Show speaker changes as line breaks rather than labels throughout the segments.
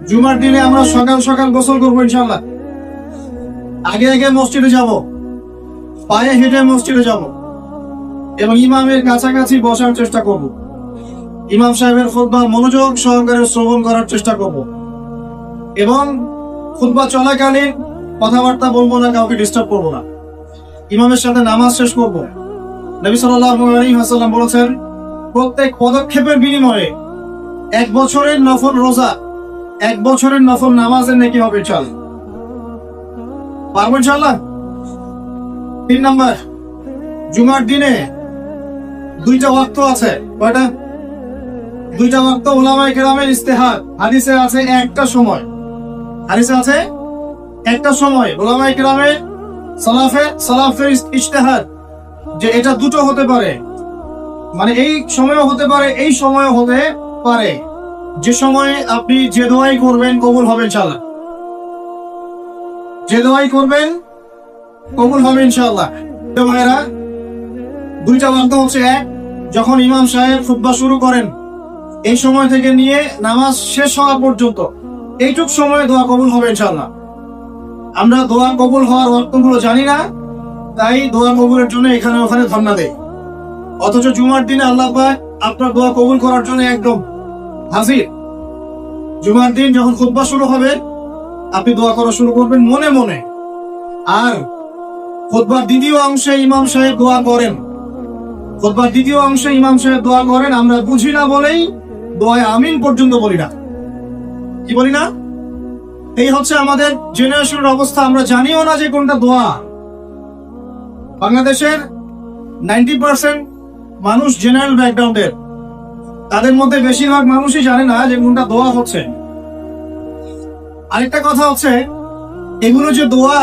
জুমার দিনে আমরা সকাল সকাল গোসল করবো ইনশাআল্লাহ। আগে আগে মসজিদে যাব, পায়ে হেঁটে মসজিদে যাব এবং ইমামের কাছাকাছি বসার চেষ্টা করব। ইমাম সাহেবের খুতবা মনোযোগ সহকারে শ্রবণ করার চেষ্টা করব এবং খুতবা চলাকালীন কথাবার্তা বলবো না, কাউকে ডিস্টার্ব করবো না। ইমামের সাথে নামাজ শেষ করব। নবী সাল্লাল্লাহু আলাইহি ওয়াসাল্লাম বলেছেন, প্রত্যেক পদক্ষেপের বিনিময়ে 1 বছরের নফল রোজা, 1 বছরের নফল নামাজের নেকি হবে। চল পারবো ইনশাআল্লাহ। 3 নাম্বার, জুমার দিনে 2টা ওয়াক্ত আছে। কয়টা? 2টা ওয়াক্ত উলামায়ে কেরামের ইজতিহাদ। হাদিসে আছে একটা সময়, হাদিসে আছে একটা সময়। উলামায়ে কেরামের সালাফের ইজতিহাদ যে এটা দুটো হতে পারে, মানে এই সময়ও হতে পারে, এই সময়ও হতে পারে। যে সময়ে আপনি যে দোয়াই করবেন কবুল হবে ইনশাআল্লাহ, যে দোয়াই করবেন কবুল হবে ইনশাআল্লাহ। ভাইরা, 2টা ওয়াক্ত হচ্ছে, এক, যখন ইমাম সাহেব খুতবা শুরু করেন এই সময় থেকে নিয়ে নামাজ শেষ হওয়া পর্যন্ত এইটুক সময়ে দোয়া কবুল হবে ইনশাআল্লাহ। আমরা দোয়া কবুল হওয়ার ওয়াক্তগুলো জানি না, তাই দোয়া কবুলের জন্য এখানে ওখানে ধর্ণা দেয়। অথচ জুমার দিনে আল্লাহ পাক আপনার দোয়া কবুল করার জন্য একদম হাজির। জুমার দিন যখন খুতবা শুরু হবে আপনি দোয়া করা শুরু করবেন মনে মনে। আর খুতবার দ্বিতীয় অংশে ইমাম সাহেব দোয়া করেন, খুতবার দ্বিতীয় অংশে ইমাম সাহেব দোয়া করেন, আমরা বুঝি না বলেই দোয়ায় আমিন পর্যন্ত বলি না। কি বলি না? এই হচ্ছে আমাদের জেনারেশনের অবস্থা। আমরা জানিও না যে কোনটা দোয়া। বাংলাদেশের 90% মানুষ জেনারেল ব্যাকগ্রাউন্ডের, তাদের মধ্যে বেশিরভাগ মানুষই জানে না যে কোনটা দোয়া হচ্ছে। আরেকটা কথা হচ্ছে, এগুলো যে দোয়া,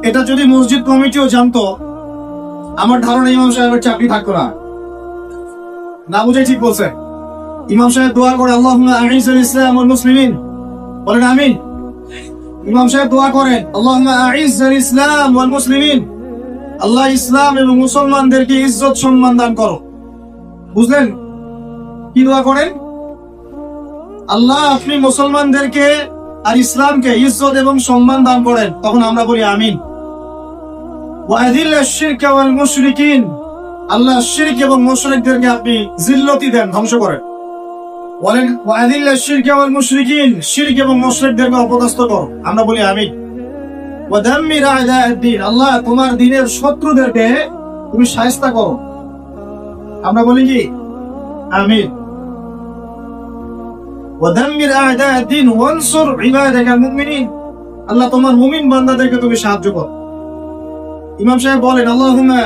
এটা যদি মসজিদ কমিটিও জানতো, আমার ধারণা ইমাম সাহেবের চাকরি থাকতো না। না বুঝে ঠিক বলছে। ইমাম সাহেব দোয়া করে, আল্লাহুম্মা আ'ইজ্জিল ইসলাম ওয়াল মুসলিমিন, বলেন আমিন। ইমাম সাহেব দোয়া করেন, আল্লাহুম্মা আ'ইজ্জিল ইসলাম ওয়াল মুসলিমিন, আল্লাহ ইসলাম এবং মুসলমানদেরকে ইজ্জত সম্মান দান করো। বুঝলেন কি দোয়া করেন? আল্লাহ আপনি মুসলমানদেরকে আর ইসলামকে ইজ্জত এবং সম্মান দান করেন। তখন আমরা বলি আমিন। ওয়াদিল্লাশ শিরকা ওয়াল মুশরিকিন, আল্লাহ শিরক এবং মুশরিকদেরকে আপনি জিল্লতি দেন, ধ্বংস করেন। বলেন ওয়াদিল্লাশ শিরকা ওয়াল মুশরিকিন, শিরক এবং মুশরিকদেরকে অপদস্থ করো। আমরা বলি আমিন। ওয়াদাম্মির আ'দা'আদ-দ্বীন, আল্লাহ তোমার দ্বীনের শত্রুদেরকে তুমি শায়েস্তা করো। আমরা বলি কি? আমিন। ওয়াদাম্মির আ'দা'আদ-দ্বীন ওয়ানসুর ইবাদাকাল মুমিনিন, আল্লাহ তোমার মুমিন বান্দাদেরকে তুমি সাহায্য করো। ইমাম সাহেব বলেন, আল্লাহুম্মা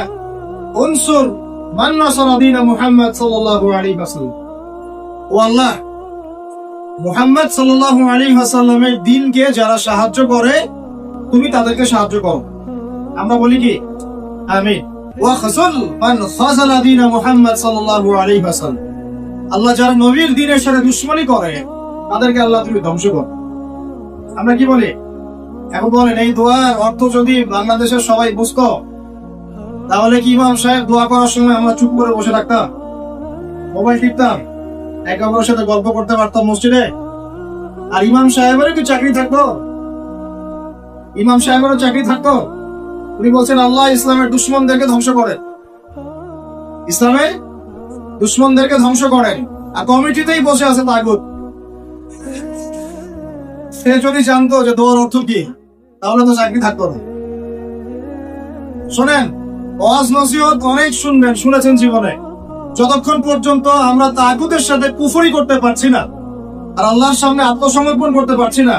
উনসুর মান নাসারা দীন মুহাম্মদ সাল্লাল্লাহু আলাইহি ওয়াসাল্লাম, ও আল্লাহ মুহাম্মদ সাল্লাল্লাহু আলাইহি ওয়াসাল্লামের দ্বীনকে যারা সাহায্য করে তুমি তাদেরকে সাহায্য করো। আমরা বলি কি? আমিন। ওয়া খাযুল মান খাযালা দীন মুহাম্মদ সাল্লাল্লাহু আলাইহি ওয়াসাল্লাম, আল্লাহ যারা নবীর দ্বীনের সাথে দুশমনি করে তাদেরকে আল্লাহ তুমি ধ্বংস করো। আমরা কি বলি? এখন বলেন, এই দোয়ার অর্থ যদি বাংলাদেশের সবাই বুঝতো, তাহলে কি ইমাম সাহেব দোয়া করার সময় আমরা চুপ করে বসে থাকতাম, মোবাইল টিপতাম, একে অপরের সাথে গল্প করতে পারতাম মসজিদে? আর ইমাম সাহেবেরও কি চাকরি থাকতো? ইমাম সাহেবেরও চাকরি থাকতো? উনি বলছেন আল্লাহ ইসলামের দুশমনদেরকে ধ্বংস করেন, ইসলামের দুশমনদেরকে ধ্বংস করেন। আর কমিটিতেই বসে আছে তাগুত। সে যদি জানতো যে দোয়ার অর্থ কি, তাহলে তো চাকরি থাকতো না। শোনেন, ওয়াজ নসিহত অনেক শুনবেন, শুনেছেন জীবনে, যতক্ষণ পর্যন্ত আমরা তাগুতের সাথে কুফরি করতে পারছি না আর আল্লাহর সামনে আত্মসমর্পণ করতে পারছি না,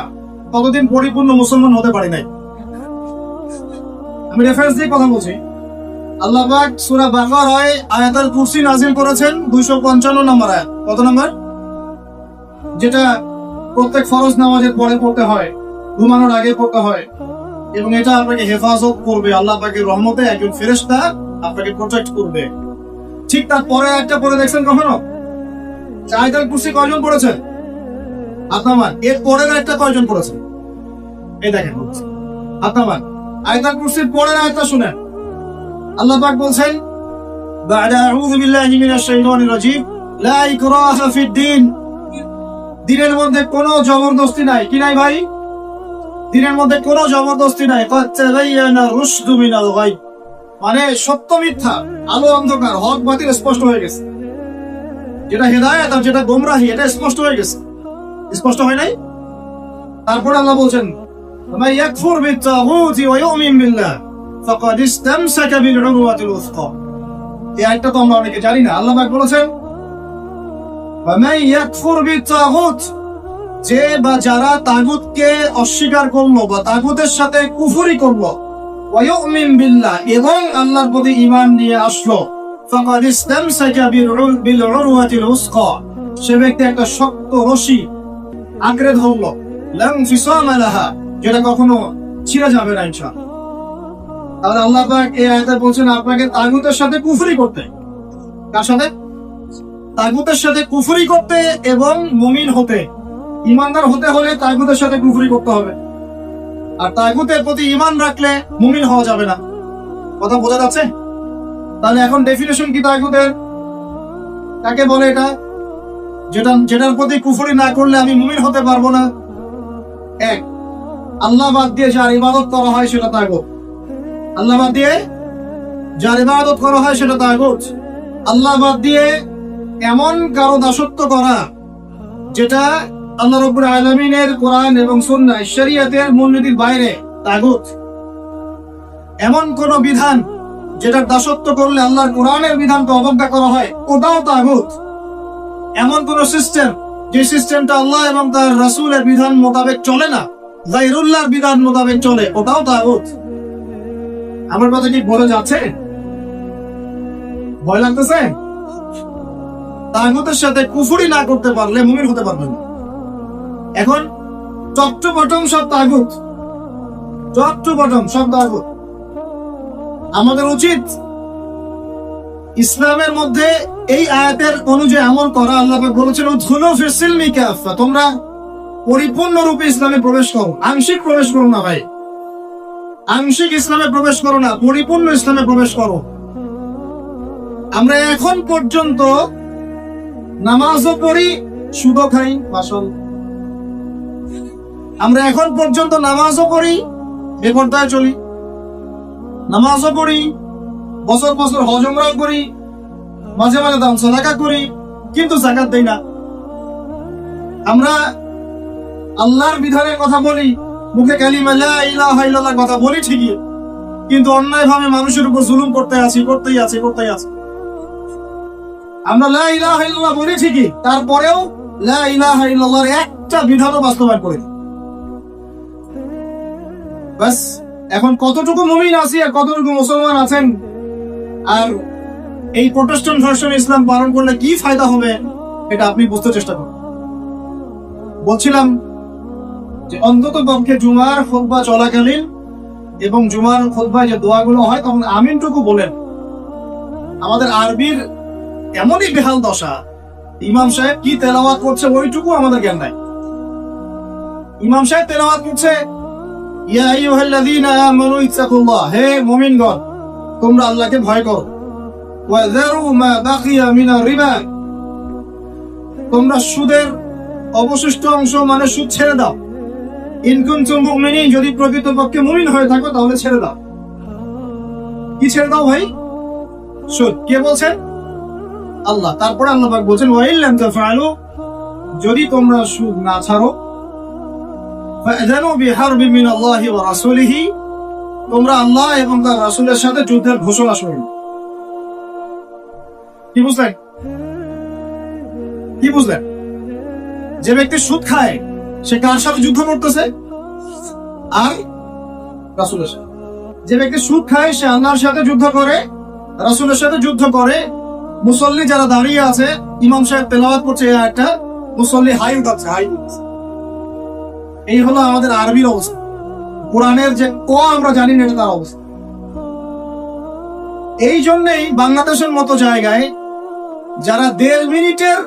ততদিন পরিপূর্ণ মুসলমান হতে পারি নাই। আমি রেফারেন্স দিয়ে কথা বলছি। আল্লাহ পাক সূরা বাকারায় আয়াতুল কুরসি নাযিল করেছেন 255 নম্বর আয়াত। কত নম্বর? যেটা প্রত্যেক ফরজ নামাজের পরে পড়তে হয়, ঘুমানোর আগে পড়তে হয়, এবং এটা আপনাকে হেফাজত করবে। আল্লাহ পাকের রহমতে একজন ফেরেশতা আপনাকে প্রোটেক্ট করবে। ঠিক তার পরে একটা পড়ে দেখছেন কখনো? আয়াতুল কুরসি কয়জন পড়েছেন? আপনার এর পরের একটা কয়জন পড়েছেন? এই দেখেন আপনার আয়াতুল কুরসির পরের আয়াতটা শুনেন। আল্লাহ পাক বলছেন, বা'দা আউযু বিল্লাহি মিনাশ শাইতানির রাজীম, লা ইকরাহা ফিদ দ্বীন, দিনের মধ্যে কোনো জবরদস্তি নাই, কি নাই ভাই? দিনের মধ্যে কোনো জবরদস্তি নাই। ক্বাদ তাবায়্যানা রুশদু মিনাল গায়, মানে সত্য মিথ্যা, আলো অন্ধকার, হক বাতিল স্পষ্ট হয়ে গেছে। যেটা হেদায়েত আর যেটা গোমরাহি এটা স্পষ্ট হয়ে গেছে। স্পষ্ট হয় নাই? তারপর আল্লাহ বলছেন মান ইয়াকফুর বিত-তাগুতি ওয়া ইউমিন বিল্লাহ ফাকাদ ইসতামসাকা বিল উরওয়াতিল উসকা। এই আয়াতটা তো আমরা অনেকে জানি না। আল্লাহ পাক বলেছেন মান ইয়াকফুর বিত-তাগুত, যে বা যারা তাগুতকে অস্বীকার করলো বা তাগুতের সাথে কুফরি করলো, ওয়া ইউমিন বিল্লাহ, এবং আল্লাহর প্রতি ঈমান নিয়ে আসলো, ফাকাদ ইসতামসাকা বিল উরওয়াতিল উসকা, সে ব্যক্তি একটা শক্ত রশি আঁকড়ে ধরলো, লা ইনফিসামা লাহা, যেটা কখনো ছিঁড়ে যাবে না ইনশাআল্লাহ। তাহলে আল্লাহ পাক এই আয়াতে বলছেন আপনাকে তাগুতের সাথে কুফরি করতে। কার সাথে? তাগুতের সাথে কুফরি করতে এবং মুমিন হতে। ঈমানদার হতে হলে তাগুতের সাথে কুফরি করতে হবে, আর তাগুতের প্রতি ঈমান রাখলে মুমিন হওয়া যাবে না। কথা বোঝা যাচ্ছে? তাহলে এখন ডেফিনেশন কি তাগুতের? কাকে বলে এটা? যেটার প্রতি কুফরি না করলে আমি মুমিন হতে পারবো না। এক, আল্লাহ বাদ দিয়ে যার ইবাদত করা হয় সেটা তাগুত। আল্লাহ বাদ দিয়ে যার ইবাদত করা হয় সেটা তাগুত। আল্লাহ বাদ দিয়ে এমন কারো দাসত্ব করা যেটা আল্লাহ রাব্বুল আলামিনের কোরআন এবং সুন্নাহ শরীয়তের মূলনীতির বাইরে, তাগুত। এমন কোন বিধান যেটার দাসত্ব করলে আল্লাহর কোরআনের বিধানকে অবজ্ঞা করা হয়, ওটাও তাগুত। এমন কোন সিস্টেম যে সিস্টেমটা আল্লাহ এবং তার রাসূলের বিধান মোতাবেক চলে না, গায়রুল্লাহর বিধান মোতাবেক চলে, ওটাও তাগুত। আমার কথা কি বোঝা যাচ্ছে? ভয় লাগতেছে? তাগুতের সাথে কুফরি না করতে পারলে মুমিন হতে পারবেন না। এখন টপ টু বটম সব তাগুত, টপ টু বটম সব তাগুত। আমাদের উচিত ইসলামের মধ্যে এই আয়াতের অনুযায়ী আমল করা। আল্লাহ পাক বলেছেন উদখুলু ফিস সিলমি কাফা, তোমরা পরিপূর্ণরূপে ইসলামে প্রবেশ করো, আংশিক প্রবেশ করো না ভাই, আংশিক ইসলামে প্রবেশ করো না, পরিপূর্ণ ইসলামে প্রবেশ করো। আমরা এখন পর্যন্ত নামাজও পড়ি, সুদও খাই, মাশাআল্লাহ। আমরা এখন পর্যন্ত নামাজও পড়ি, বেপরদায় চলি, নামাজও পড়ি, বছর বছর হজ উমরাও করি, মাঝে মাঝে দান সাদাকা করি, কিন্তু যাকাত দেই না। আমরা আল্লাহর বিধানের কথা বলি, মুখে কালিমা লা ইলাহা ইল্লাল্লাহ কথা বলি ঠিকই, কিন্তু অন্যায়ভাবে মানুষের উপর জুলুম করতেই আছি। আমরা লা ইলাহা ইল্লাল্লাহ বলি ঠিকই, তারপরেও লা ইলাহা ইল্লাল্লাহর একটা বিধানও বাস্তবায়ন করি। বাস, এখন কতটুকু মুমিন আছি আর কতটুকু মুসলমান আছেন, আর এই প্রোটেস্ট্যান্ট ভার্সন ইসলাম পালন করলে কি ফায়দা হবে এটা আপনি বুঝতে চেষ্টা করুন। বলছিলাম যে অন্তত পক্ষে জুমার খুতবা চলাকালীন এবং জুমার খুতবায় যে দোয়াগুলো হয় তখন আমিনটুকু বলেন। আমাদের আরবির এমনই বেহাল দশা, ইমাম সাহেব কি তেলাওয়াত করছে ওইটুকু আমাদের জ্ঞান নাই। ইমাম সাহেব তেলাওয়াত করছে ইয়া আইয়ুহাল্লাযীনা আমানু ইত্তাকুল্লাহ, হে মুমিনগণ তোমরা আল্লাহকে ভয় করো, ওয়া যারু মা বাকিয়া মিনার রিবা, তোমরা সুদের অবশিষ্ট অংশ মানে সুদ ছেড়ে দাও, ইন কুনতুম মুমিনিন, যদি প্রকৃতপক্ষে মুমিন হয়ে থাকো তাহলে ছেড়ে দাও। কি ছেড়ে দাও ভাই? সুদ। কে বলছেন? আল্লাহ। তারপরে আল্লাহ পাক বলছেন ওয়া ইল্লাম তাফআলু, যদি তোমরা সুদ না ছাড়ো, ফাআযানু বিহারবিন মিনাল্লাহি ওয়া রাসূলিহি, তোমরা আল্লাহ এবং তার রাসূলের সাথে যুদ্ধের ঘোষণা শুনুন। কি বুঝলেন? কি বুঝলেন? যে ব্যক্তি সুদ খায় সে কার সাথে যুদ্ধ করতেছে? আর রাসূলের সাথে। যে ব্যক্তি সুদ খায় সে আল্লাহর সাথে যুদ্ধ করে, রাসূলের সাথে যুদ্ধ করে। মুসল্লি যারা দাঁড়িয়ে আছে, ইমাম সাহেব তেলাওয়াত করছে এই আয়াতটা, মুসল্লি হাই উঠাচ্ছে, হাই উঠাচ্ছে। এই হলো আমাদের আরবির অবস্থা। কোরআনের যে ক আমরা জানি না এটা তার অবস্থা। এই জন্যই বাংলাদেশের মতো জায়গায় যারা 1.5 মিনিটের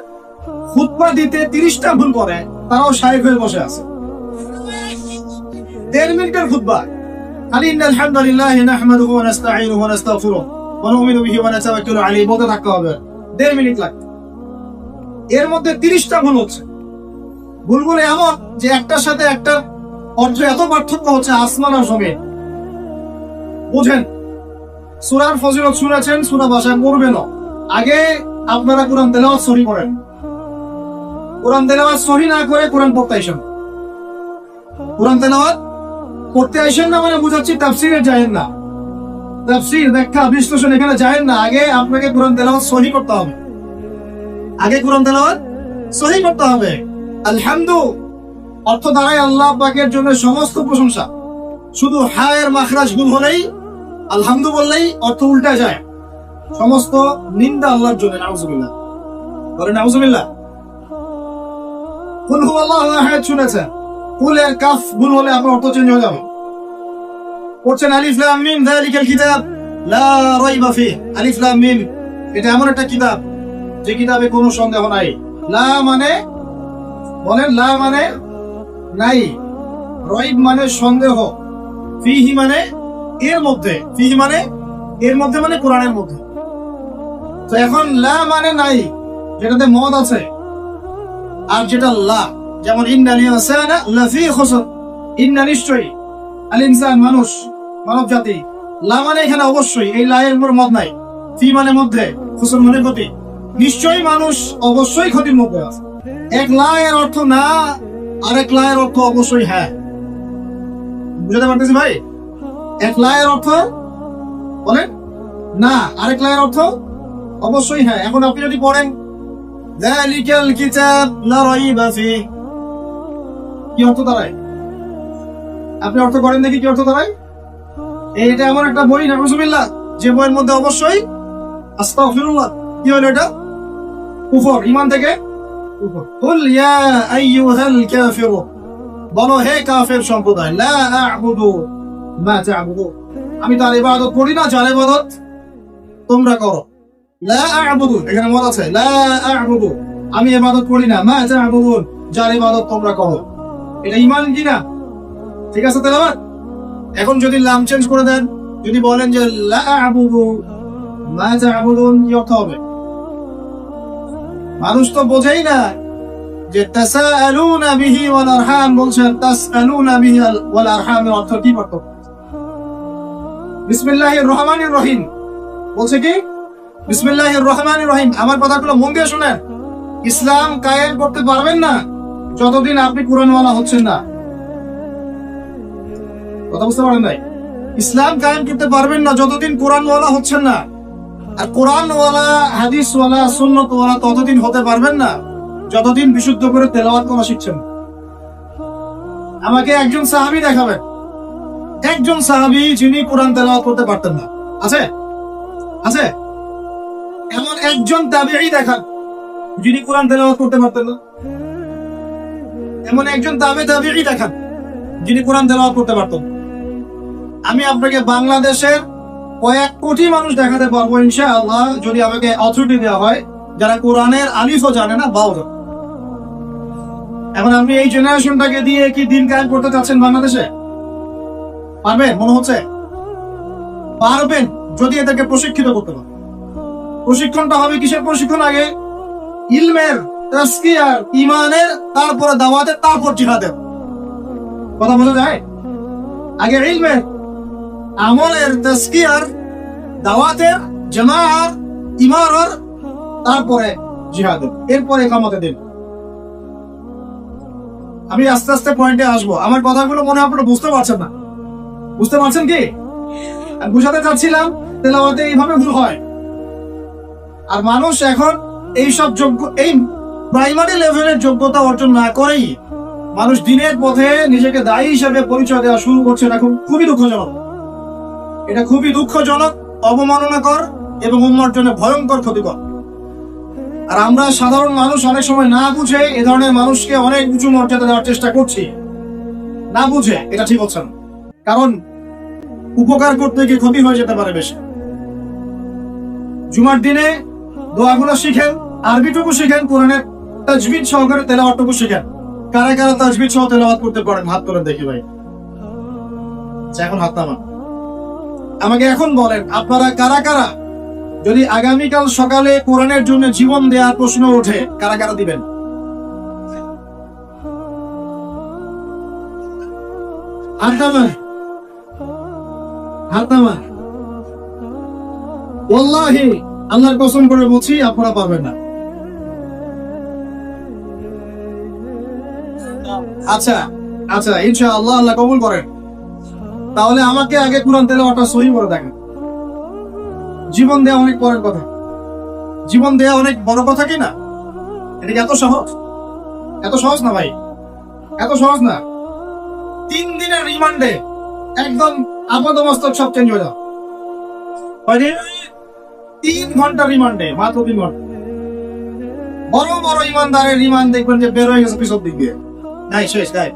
খুতবা দিতে 30টা ভুল করে তারাও শায়েখ হয়ে বসে আছে। 1.5 মিনিটের খুতবা খালি ইন্নাল হামদুলিল্লাহি নাহমাদুহু ওয়া নাস্তাঈনুহু ওয়া নাস্তাগফিরুহু ওয়া নু'মিনু বিহি ওয়া নাতাওয়াক্কালু আলাইহি বলতে থাকতে হবে, 1.5 মিনিট লাগবে। এর মধ্যে 30টা ভুল হচ্ছে। বুলবুল এমন যে একটার সাথে একটা অর্থ এত পার্থক্য হচ্ছে আসমান আর জমিন। বুঝেন, সূরার ফজিলত শুনেছেন, সূরা ভাষায় পড়বেন। আগে আপনারা কোরআন তেলাওয়াত সহি করেন। কোরআন তেলাওয়াত সহি না করে কোরআন পড়তে আইসেন। কোরআন তেলাওয়াত করতে আইসেন না মানে বুঝাচ্ছি তাফসীরে যায়েন না, তাফসীর ব্যাখ্যা বিশ্লেষণ এখানে যায়েন না। আগে আপনাকে কোরআন তেলাওয়াত সহি করতে হবে। আগে কোরআন তেলাওয়াত সহি করতে হবে। আলহামদু অর্থ দ্বারাই আল্লাহ পাকের জন্য সমস্ত প্রশংসা। শুধু হায়ের মাখরাজ ভুল হলেই, আলহামদু বললেই অর্থ উল্টা যায়। সমস্ত নিন্দা আল্লাহর জন্য। নাউজুবিল্লাহ, বলেন নাউজুবিল্লাহ। কুল হুয়াল্লাহু আহাদ শুনেছেন, কুলের কাফ ভুল হলে আপনার অর্থ চেঞ্জ হয়ে যাবে। পড়ছেন আলিফ লাম মিম যালিকাল কিতাব লা রাইবা ফিহি। আলিফ লাম মিম এটা এমন একটা কিতাব যে কিতাবে কোনো সন্দেহ নাই। লা মানে, বলেন লা মানে নাই, রাইব মানে সন্দেহ, ফিহি মানে এর মধ্যে, ফিহি মানে এর মধ্যে মানে কোরআনের মধ্যে। তো এখন লা মানে নাই, যেটাতে মদ আছে, আর যেটা লা, যেমন ইন্নাল ইনসানা লাফি খুসর, ইন্না নিশ্চয়ই, আল ইনসান মানুষ, মানব জাতি। লা মানে এখানে অবশ্যই, এই লা এর মদ নাই। ফি মানে মধ্যে, খুসর মানে ক্ষতি। নিশ্চয়ই মানুষ অবশ্যই ক্ষতির মধ্যে আছে। এক লা এর অর্থ না, আরেক লা এর অর্থ অবশ্যই হ্যাঁ। বুঝতে পারতেছি ভাই? এক লা এর অর্থ বলেন না, আরেক লা এর অর্থ অবশ্যই হ্যাঁ। এখন আপনি যদি পড়েন যালিকাল কিতাব লা রাইবা ফিহি, কি অর্থ দাঁড়ায়? আপনি অর্থ করেন দেখি কি অর্থ দাঁড়ায়। এইটা এমন একটা বই, নাউজুবিল্লাহ, যে বইয়ের মধ্যে অবশ্যই আস্তাগফিরুল্লাহ, কি হলো এটা? কুফর, ঈমান থেকে কুফর। কুল ইয়া আইয়ুহাল কাফিরুন, বলো হে কাফের সম্প্রদায়, লা আ'বুদু মা তা'বুদুন, আমি তার ইবাদত করি না যার ইবাদত তোমরা করো। লা আ'বুদু, এখানে মত আছে, লা আ'বুদু, আমি ইবাদত করি না, মা তা'বুদুন, যার ইবাদত তোমরা করো। এটা ঈমান কি না? ঠিক আছে তেলাওয়াত। এখন যদি লাম চেঞ্জ করে দেন, যদি বলেন যে লা আ'বুদু মা তা'বুদুন, কি অর্থ হবে? মানুষ তো বোঝেই না যে তাসাআলুনা বিহি ওয়াল আরহাম বলছেন, তাসআলুনা বিহি ওয়াল আরহামের অর্থ কি পার্থক্য? বিসমিল্লাহির রহমানির রহিম বলছে কি? বিসমিল্লাহির রহমানির রহিম। আমার কথাগুলো মন দিয়ে শুনেন। ইসলাম কায়েম করতে পারবেন না যতদিন আপনি কোরআনওয়ালা হচ্ছেন না। কথা বুঝতে পারেন নাই? ইসলাম কায়েম করতে পারবেন না যতদিন কোরআনওয়ালা হচ্ছেন না। আর কোরআনওয়ালা, হাদিসওয়ালা, সুন্নতওয়ালা ততদিন হতে পারবেন না যতদিন বিশুদ্ধ করে তেলাওয়াত করা শিখছেন। আমাকে একজন সাহাবী দেখাবেন, একজন সাহাবী যিনি কোরআন তেলাওয়াত করতে পারতেন না। আছে? আছে? এমন একজন তাবেঈ দেখান যিনি কোরআন তেলাওয়াত করতে পারতেন না। এমন একজন তাবেঈ দেখান যিনি কোরআন তেলাওয়াত করতে পারতেন। আমি আপনাকে বাংলাদেশের কয়েক কোটি মানুষ দেখাতে পারবো ইনশাআল্লাহ, যদি আমাকে অথরিটি দেওয়া হয়, যারা কোরআনের আলিফও জানে না, বাও জানে। এখন আপনি এই জেনারেশনটাকে দিয়ে কি দিন কায়েম করতে চাচ্ছেন বাংলাদেশে? পারবেন? মনে হচ্ছে পারবেন যদি এদেরকে প্রশিক্ষিত করতে পারেন। প্রশিক্ষণটা হবে কিসের প্রশিক্ষণ? আগে ইলমের, তাজকিয়ার, ঈমানের, তারপরে দাওয়াতের, তারপর জিহাদের। কথা বোঝা যায়? আগে ইলমের, আমলের, তাজকিয়ার, দাওয়াতের, জামাআর, ইমারার, তারপরে জিহাদের, এরপরে ইকামতে দিন। আমি আস্তে আস্তে পয়েন্টে আসবো। আমার কথাগুলো মনে হয় আপনারা বুঝতে পারছেন না। বুঝতে পারছেন কি? বুঝাতে চাচ্ছিলাম তেলাওয়াতে এইভাবে ভুল হয়। আর মানুষ এখন এইসব যোগ্য, এই প্রাইমারি লেভেলের যোগ্যতা অর্জন না করেই মানুষ দিনের পথে নিজেকে দায়ী হিসেবে পরিচয় দেওয়া শুরু করছে। এখন খুবই দুঃখজনক। এটা খুবই দুঃখজনক, অবমাননাকর এবং উম্মার জন্য ভয়ঙ্কর ক্ষতিকর। আর আমরা সাধারণ মানুষ অনেক সময় না বুঝে এ ধরনের মানুষকে অনেক উঁচু মর্যাদা দেওয়ার চেষ্টা করছি, না বুঝে। এটা ঠিক হচ্ছে না, কারণ উপকার করতে গিয়ে ক্ষতি হয়ে যেতে পারে বেশি। জুমার দিনে দোয়াগুলো শিখেন, আরবিটুকু শিখেন, কোরআনের তাজবিদ সহকারে তেলাওয়াতটুকু শিখেন। কারা কারা তাজবিদ সহ তেলাওয়াত করতে পারেন হাত তোলেন দেখি ভাই। এখন হাত নামান। আমাকে এখন বলেন আপনারা কারা কারা, যদি আগামীকাল সকালে কোরআনের জন্য জীবন দেওয়ার প্রশ্ন ওঠে, কারা কারা দিবেন? হাত নামান। ওয়াল্লাহি আল্লাহর কসম করে বলছি আপনারা পারবেন না। আচ্ছা আচ্ছা, ইনশাআল্লাহ আল্লাহ কবুল করেন। তাহলে আমাকে আগে কুরআন তেলাওয়াতটা সহি করে দেখেন। জীবন দেয়া অনেক পরের কথা, জীবন দেয়া অনেক বড় কথা কি না? এটা কি এত সহজ? এত সহজ না ভাই, এত সহজ না। 3 দিনের রিমান্ডে একদম আপাদমস্তক সব চেঞ্জ হয়ে যাও। 3 ঘন্টা রিমান্ডে, মাত্র 3 ঘন্টা। বড় বড় ইমানদারের রিমান্ড দেখবেন যে বের হয়ে গেছে পিছন দিক দিয়ে, নাই শেষ নাই।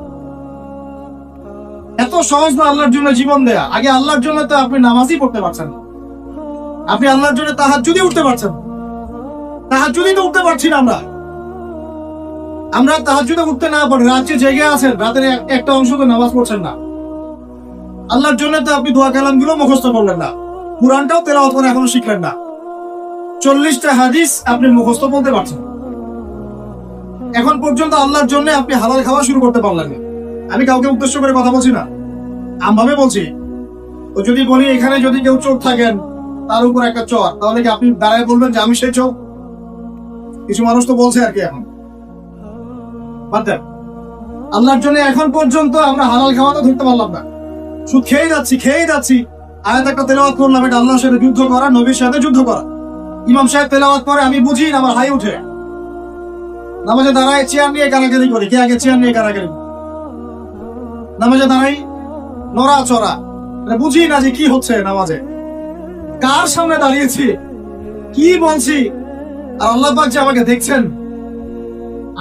এত সহজ না আল্লাহর জন্য জীবন দেয়া। আগে আল্লাহর জন্য তো আপনি নামাজই পড়তে পারছেন, আপনি আল্লাহর জন্য তাহাজ্জুদই উঠতে পারছেন। তাহাজ্জুদই তো উঠতে পারছি না আমরা তাহাজ্জুদে উঠতে না পারি, রাতে জেগে আছেন, রাতের একটা অংশ তো নামাজ পড়ছেন না। আল্লাহর জন্য তো আপনি দোয়া কালাম গুলো মুখস্থ করলেন না, কুরআনটাও তেলাওয়াত করে এখনো শিখলেন না। 40টা হাদিস আপনি মুখস্থ বলতে পারছেন, এখন পর্যন্ত আল্লাহর জন্য আপনি হালাল খাওয়া শুরু করতে পারলেন না। আমি কাউকে উদ্দেশ্য করে কথা বলছি না, আমভাবে বলছি। তো যদি বলি এখানে যদি কেউ চোখ থাকেন তার উপর একটা চর, তাহলে কি আপনি দাঁড়ায় বলবেন যে আমি সেই চোখ? কিছু মানুষ তো বলছে আর কি। এখন বাদ দেন, আল্লাহর জন্য এখন পর্যন্ত আমরা হালাল খাওয়া তো ধরতে পারলাম না, শুধু খেয়ে যাচ্ছি। আয়াত একটা তেলাওয়াত করলাম, এটা আল্লাহর সাথে যুদ্ধ করা, নবীর সাথে যুদ্ধ করা। ইমাম সাহেব তেলাওয়াত করে, আমি বুঝি না, আমার হাই উঠে। নামাজে দাঁড়ায় চেয়ার নিয়ে কারাকারি করি, কে আগে চেয়ার নিয়ে কারাকারি। নামাজে দাঁড়াই নড়া চড়া, বুঝি না যে কি হচ্ছে নামাজে, কার সামনে দাঁড়িয়েছি, কি বলছি। আর আল্লাহ পাক যে আমাকে দেখছেন,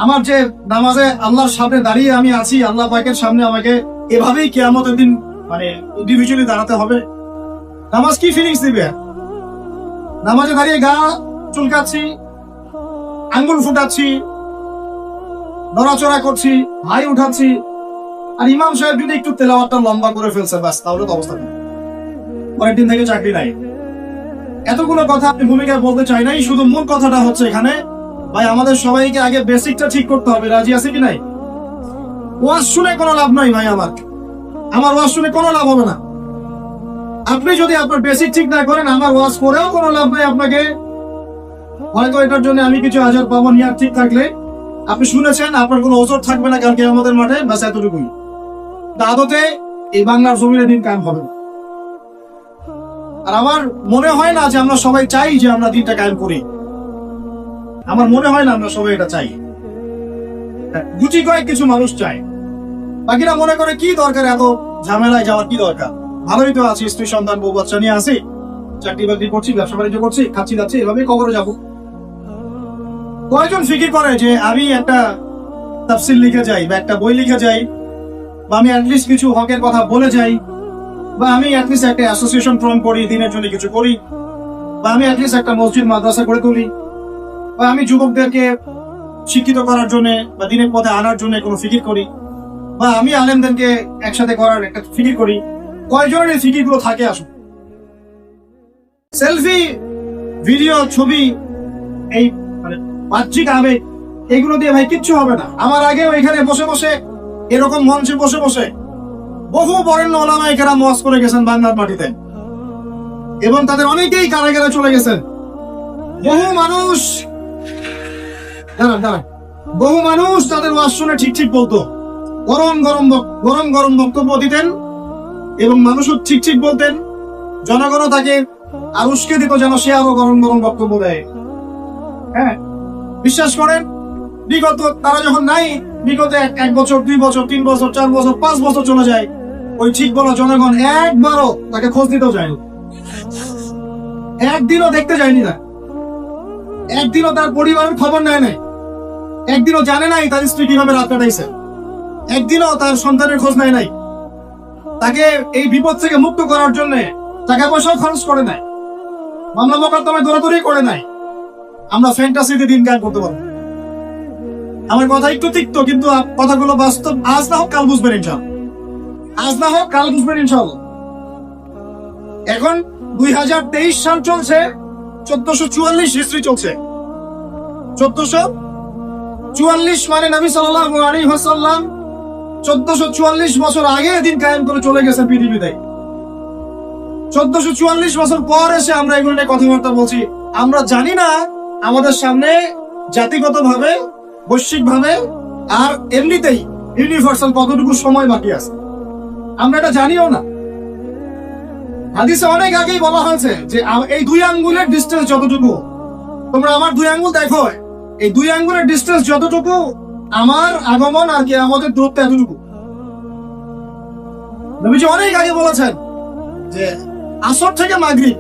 আমার যে নামাজে আল্লাহর সামনে দাঁড়িয়ে আমি আছি, আল্লাহ পাকের সামনে আমাকে এভাবেই কিয়ামতের দিন মানে ইন্ডিভিজুয়ালি দাঁড়াতে হবে। নামাজ কি ফিলিংস দিবে? নামাজে দাঁড়িয়ে গা চুলকাচ্ছি, আঙ্গুল ফুটাচ্ছি, নড়াচড়া করছি, হাই উঠাচ্ছি। আর ইমাম সাহেব যদি একটু তেলাওয়াতটা লম্বা করে ফেলছে, ব্যাস, তাহলে তো অবস্থা নেই, পরের দিন থেকে চাকরি নাই। এতগুলো কথা আমি ভূমিকায় বলতে চাই নাই, শুধু মূল কথাটা হচ্ছে এখানে ভাই আমাদের সবাইকে আগে বেসিকটা ঠিক করতে হবে। রাজি আছে কি নাই? ওয়াজ শুনে কোনো লাভ নাই ভাই, আমার ওয়াজ শুনে কোনো লাভ হবে না। আপনি যদি আপনার বেসিক ঠিক না করেন, আমার ওয়াজ করেও কোনো লাভ নাই। আপনাকে হয়তো এটার জন্য আমি কিছু আজার পাবো, নিয়ার ঠিক থাকলে আপনি শুনেছেন, আপনার কোনো ওজোর থাকবে না কালকে আমাদের মাঠে, ব্যাস এতটুকুই। আদতে এই বাংলার জমিনে দিন কায়েম হবে। আর আমার মনে হয় না যে আমরা সবাই চাই যে আমরা দিনটা কায়েম করি, আমার মনে হয় না আমরা সবাই এটা চাই। গুটি কয়েক কিছু মানুষ চায়, বাকিরা মনে করে কি দরকার এত ঝামেলায় যাওয়ার, কি দরকার, ভালোই তো আছি, স্ত্রী সন্তান বউ বাচ্চা নিয়ে আসি, চাকরি বাকরি করছি, ব্যবসা বাণিজ্য করছি, খাচ্ছি যাচ্ছি, এভাবেই কবরে যাবো। কয়েকজন ফিকির করে যে আমি একটা তাফসীর লিখে যাই, বা একটা বই লিখে যাই, বা আমি অ্যাটলিস্ট কিছু হকের কথা বলে যাই, বা আমি অ্যাটলিস্ট একটা অ্যাসোসিয়েশন ফর্ম করি, দিনের জন্য কিছু করি, বা আমি অ্যাটলিস্ট একটা মসজিদ মাদ্রাসা করে তুলি, বা আমি যুবকদেরকে শিক্ষিত করার জন্য বা দিনের পথে আনার জন্য কোনো ফিকির করি, বা আমি আলেমদেরকে একসাথে করার একটা ফিকির করি। কয়জনের এই ফিকির গুলো থাকে? আসুন, সেলফি, ভিডিও, ছবি, এই মানে বাহ্যিক আবেগ, এগুলো দিয়ে ভাই কিচ্ছু হবে না। আমার আগেও এখানে বসে বসে, এরকম মঞ্চে বসে বসে বহু বরেণ্য ওলামা কেরাম ওয়াজ করে গেছেন বাংলার মাটিতে, এবং তাদের অনেকেই কারাগারে চলে গেছেন। বহু মানুষ তাদের ওয়াজ শুনে ঠিক বলতো, গরম গরম বক্তব্য দিতেন, এবং মানুষও ঠিক বলতেন। জনগণও তাকে আরুষকে দিত যেন সে আরো গরম বক্তব্য দেয়। হ্যাঁ, বিশ্বাস করেন, বিগত তারা যখন নাই, বিগত 1 বছর, 2 বছর, 3 বছর, 4 বছর, 5 বছর চলে যায়, ওই ঠিক বলা জনগণ একবারও তাকে খোঁজ দিতেও যায়নি, একদিনও দেখতে যায়নি না, একদিনও তার পরিবারের খবর নেয় নাই, একদিনও জানে নাই তার স্ত্রী কিভাবে রাত কাটাইছে, একদিনও তার সন্তানের খোঁজ নেয় নাই, তাকে এই বিপদ থেকে মুক্ত করার জন্য টাকা পয়সাও খরচ করে নাই, মামলা মোকদ্দমায় দৌড়াদৌড়ি করে নাই। আমরা ফ্যান্টাসিতে দিন কায়েম করতে পারবো। আমার কথা একটু তিক্ত, কিন্তু কথাগুলো বাস্তব। আজ না হোক কাল বুঝবেন ইনশাআল্লাহ। এখন 2023 সাল চলছে, 1444 হিজরি চলছে। 1444 মানে নবী সাল্লাল্লাহু আলাইহি ওয়াসাল্লাম 1444 বছর আগে দিন কায়েম করে চলে গেছে পৃথিবীতে। 1444 বছর পর এসে আমরা এগুলো নিয়ে কথাবার্তা বলছি। আমরা জানি না আমাদের সামনে জাতিগত ভাবে, বৈশ্বিক ভাবে আর এমনিতেই ইউনিভার্সাল কতটুকু সময় বাকি আছে, আমরা এটা জানিও না। হাদিসে অনেক আগেই বলা হয়েছে যে এই 2 আঙ্গুলের ডিস্টেন্স যতটুকু, তোমরা আমার 2 আঙ্গুল দেখো, এই 2 আঙ্গুলের ডিস্টেন্স যতটুকু আমার আগমন আর কিয়ামতের দূরত্ব এতটুকু। নবীজি অনেক আগে বলেছেন যে আসর থেকে মাগরিব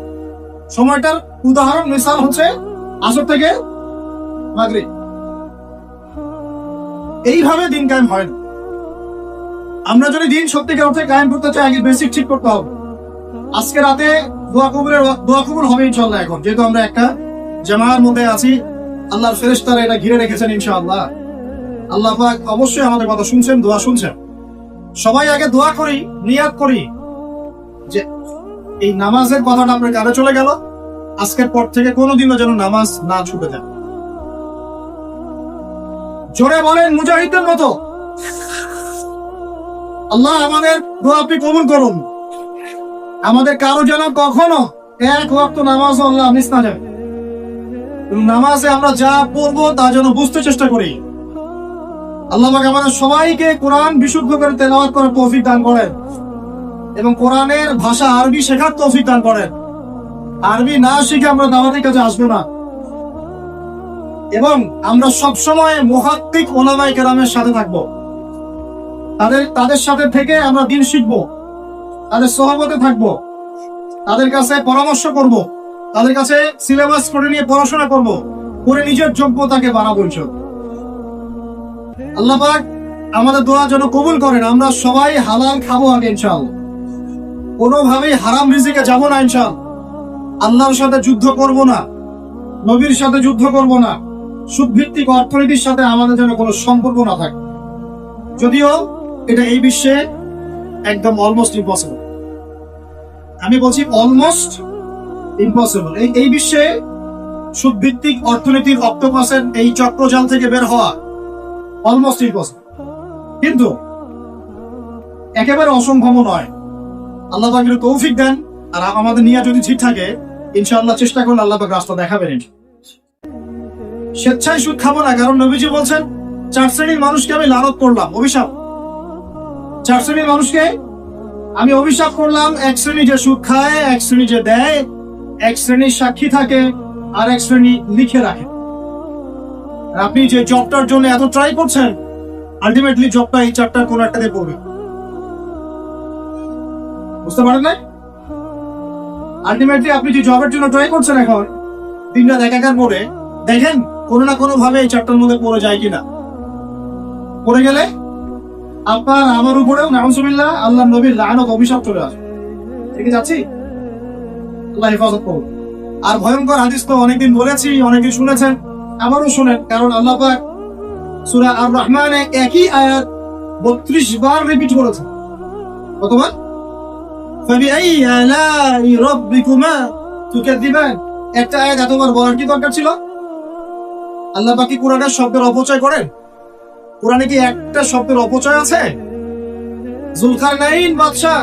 সময়টার উদাহরণ মিসাল হচ্ছে আসর থেকে মাগরিব। এইভাবে দিন কায়েম হয় না। আমরা যদি দিন সত্যিকার অর্থে কায়েম করতে চাই, আগে বেসিক ঠিক করতে হবে। আজকে রাতে দোয়া কবুল হবে ইনশাআল্লাহ। এখন যেহেতু আমরা একটা জামার মধ্যে আছি, আল্লাহর ফেরেশতারা এটা ঘিরে রেখেছেন ইনশাআল্লাহ। আল্লাহ পাক অবশ্যই আমাদের কথা শুনছেন, দোয়া শুনছেন। সবাই আগে দোয়া করি, নিয়াত করি যে এই নামাজের কথাটা আপনার কানে চলে গেল, আজকের পর থেকে কোনোদিনও যেন নামাজ না ছুটে যায়। জোরে বলেন মুজাহিদের মতো, আল্লাহ আমাদের দোয়া আপনি কবুল করুন। আমাদের কারো যেন কখনো এক ওয়াক্ত নামাজ আল্লাহ মিস না যায়। নামাজে আমরা যা পড়বো তা যেন বুঝতে চেষ্টা করি। আল্লাহ পাক আমাদের সবাইকে কোরআন বিশুদ্ধ করে তেলাওয়াত করার তৌফিক দান করেন এবং কোরআনের ভাষা আরবি শেখার তৌফিক দান করেন। আরবি না শিখে আমরা দাওয়াতের কাছে আসবো না। এবং আমরা সবসময় মুহাক্কিক উলামায়ে কেরামের সাথে থাকবো। তাদের সাথে থেকে আমরা দিন শিখবো, তাদের সহবতে থাকবো, তাদের কাছে পরামর্শ করব, তাদের কাছে সিলেবাস পড়ে নিয়ে পড়াশোনা করব, করে নিজের যোগ্যতাকে বাড়াবো ইনশাআল্লাহ। আল্লাহ পাক আমাদের দোয়া যেন কবুল করেন। আমরা সবাই হালাল খাবো আগে ইনশাআল্লাহ, কোনোভাবেই হারাম রিজিকে যাব না ইনশাআল্লাহ। আল্লাহর সাথে যুদ্ধ করব না, নবীর সাথে যুদ্ধ করব না, সুদভিত্তিক অর্থনীতির সাথে আমাদের যেন কোনো সম্পর্ক না থাকে। যদিও এটা এই বিশ্বে একদম অলমোস্ট ইম্পসিবল। আমি বলছি অলমোস্ট ইম্পসিবল। এই বিশ্বে সুদভিত্তিক অর্থনীতির অক্টোপাসের এই চক্রজাল থেকে বের হওয়া অলমোস্ট ইম্পসিবল, কিন্তু একেবারে অসম্ভব নয়। আল্লাহ পাক এর তৌফিক দেন। আর আমাদের নিয়ে যদি ঠিক থাকে ইনশাআল্লাহ, চেষ্টা করলে আল্লাহ পাক রাস্তা দেখাবেন। স্বেচ্ছায় সুদ খাবো না, কারণ নবীজি বলছেন 4 শ্রেণীর মানুষকে আমি লানত করলাম, অভিশাপ। 4 শ্রেণীর মানুষকে আমি অভিশাপ করলাম। 1 শ্রেণী যে সুদ খায়, 1 শ্রেণী যে দেয়, 1 শ্রেণীর সাক্ষী থাকে, আর 1 শ্রেণী লিখে রাখে। আপনি যে জবটার জন্য এত ট্রাই করছেন, আলটিমেটলি জবটা এই 4টার কোন একটাতে পড়বে। বুঝতে পারেন না? আলটিমেটলি আপনি যে জবের জন্য ট্রাই করছেন এখন, দিনরাত একাকার করে দেখেন কোনো না কোনো ভাবে এই 4টার মধ্যে পড়ে যায় কিনা। পড়ে গেলে আপনার আমার উপরেও নাউজুবিল্লাহ আল্লাহ নবীর লানত অভিশাপ চলে আসে। ঠিক যাচ্ছি, আল্লাহ হেফাজত করুন। আর ভয়ঙ্কর হাদিস তো অনেকদিন বলেছি, অনেকে শুনেছেন, আবারও শুনেন, কারণ আল্লাহ পাক সূরা আর রহমানে একই আয়াত 32 বার রিপিট করেছেন। কতবার? ফাবিআই আলাই রাব্বিকুমা তুকাযিবান। একটা আয়াত এতবার বলার কি দরকার ছিল? আল্লাহ পাক কি কোরআনের শব্দের অপচয় করেন? কোরআনে কি একটা শব্দের অপচয় আছে? জুলকারনাইন বাদশাহ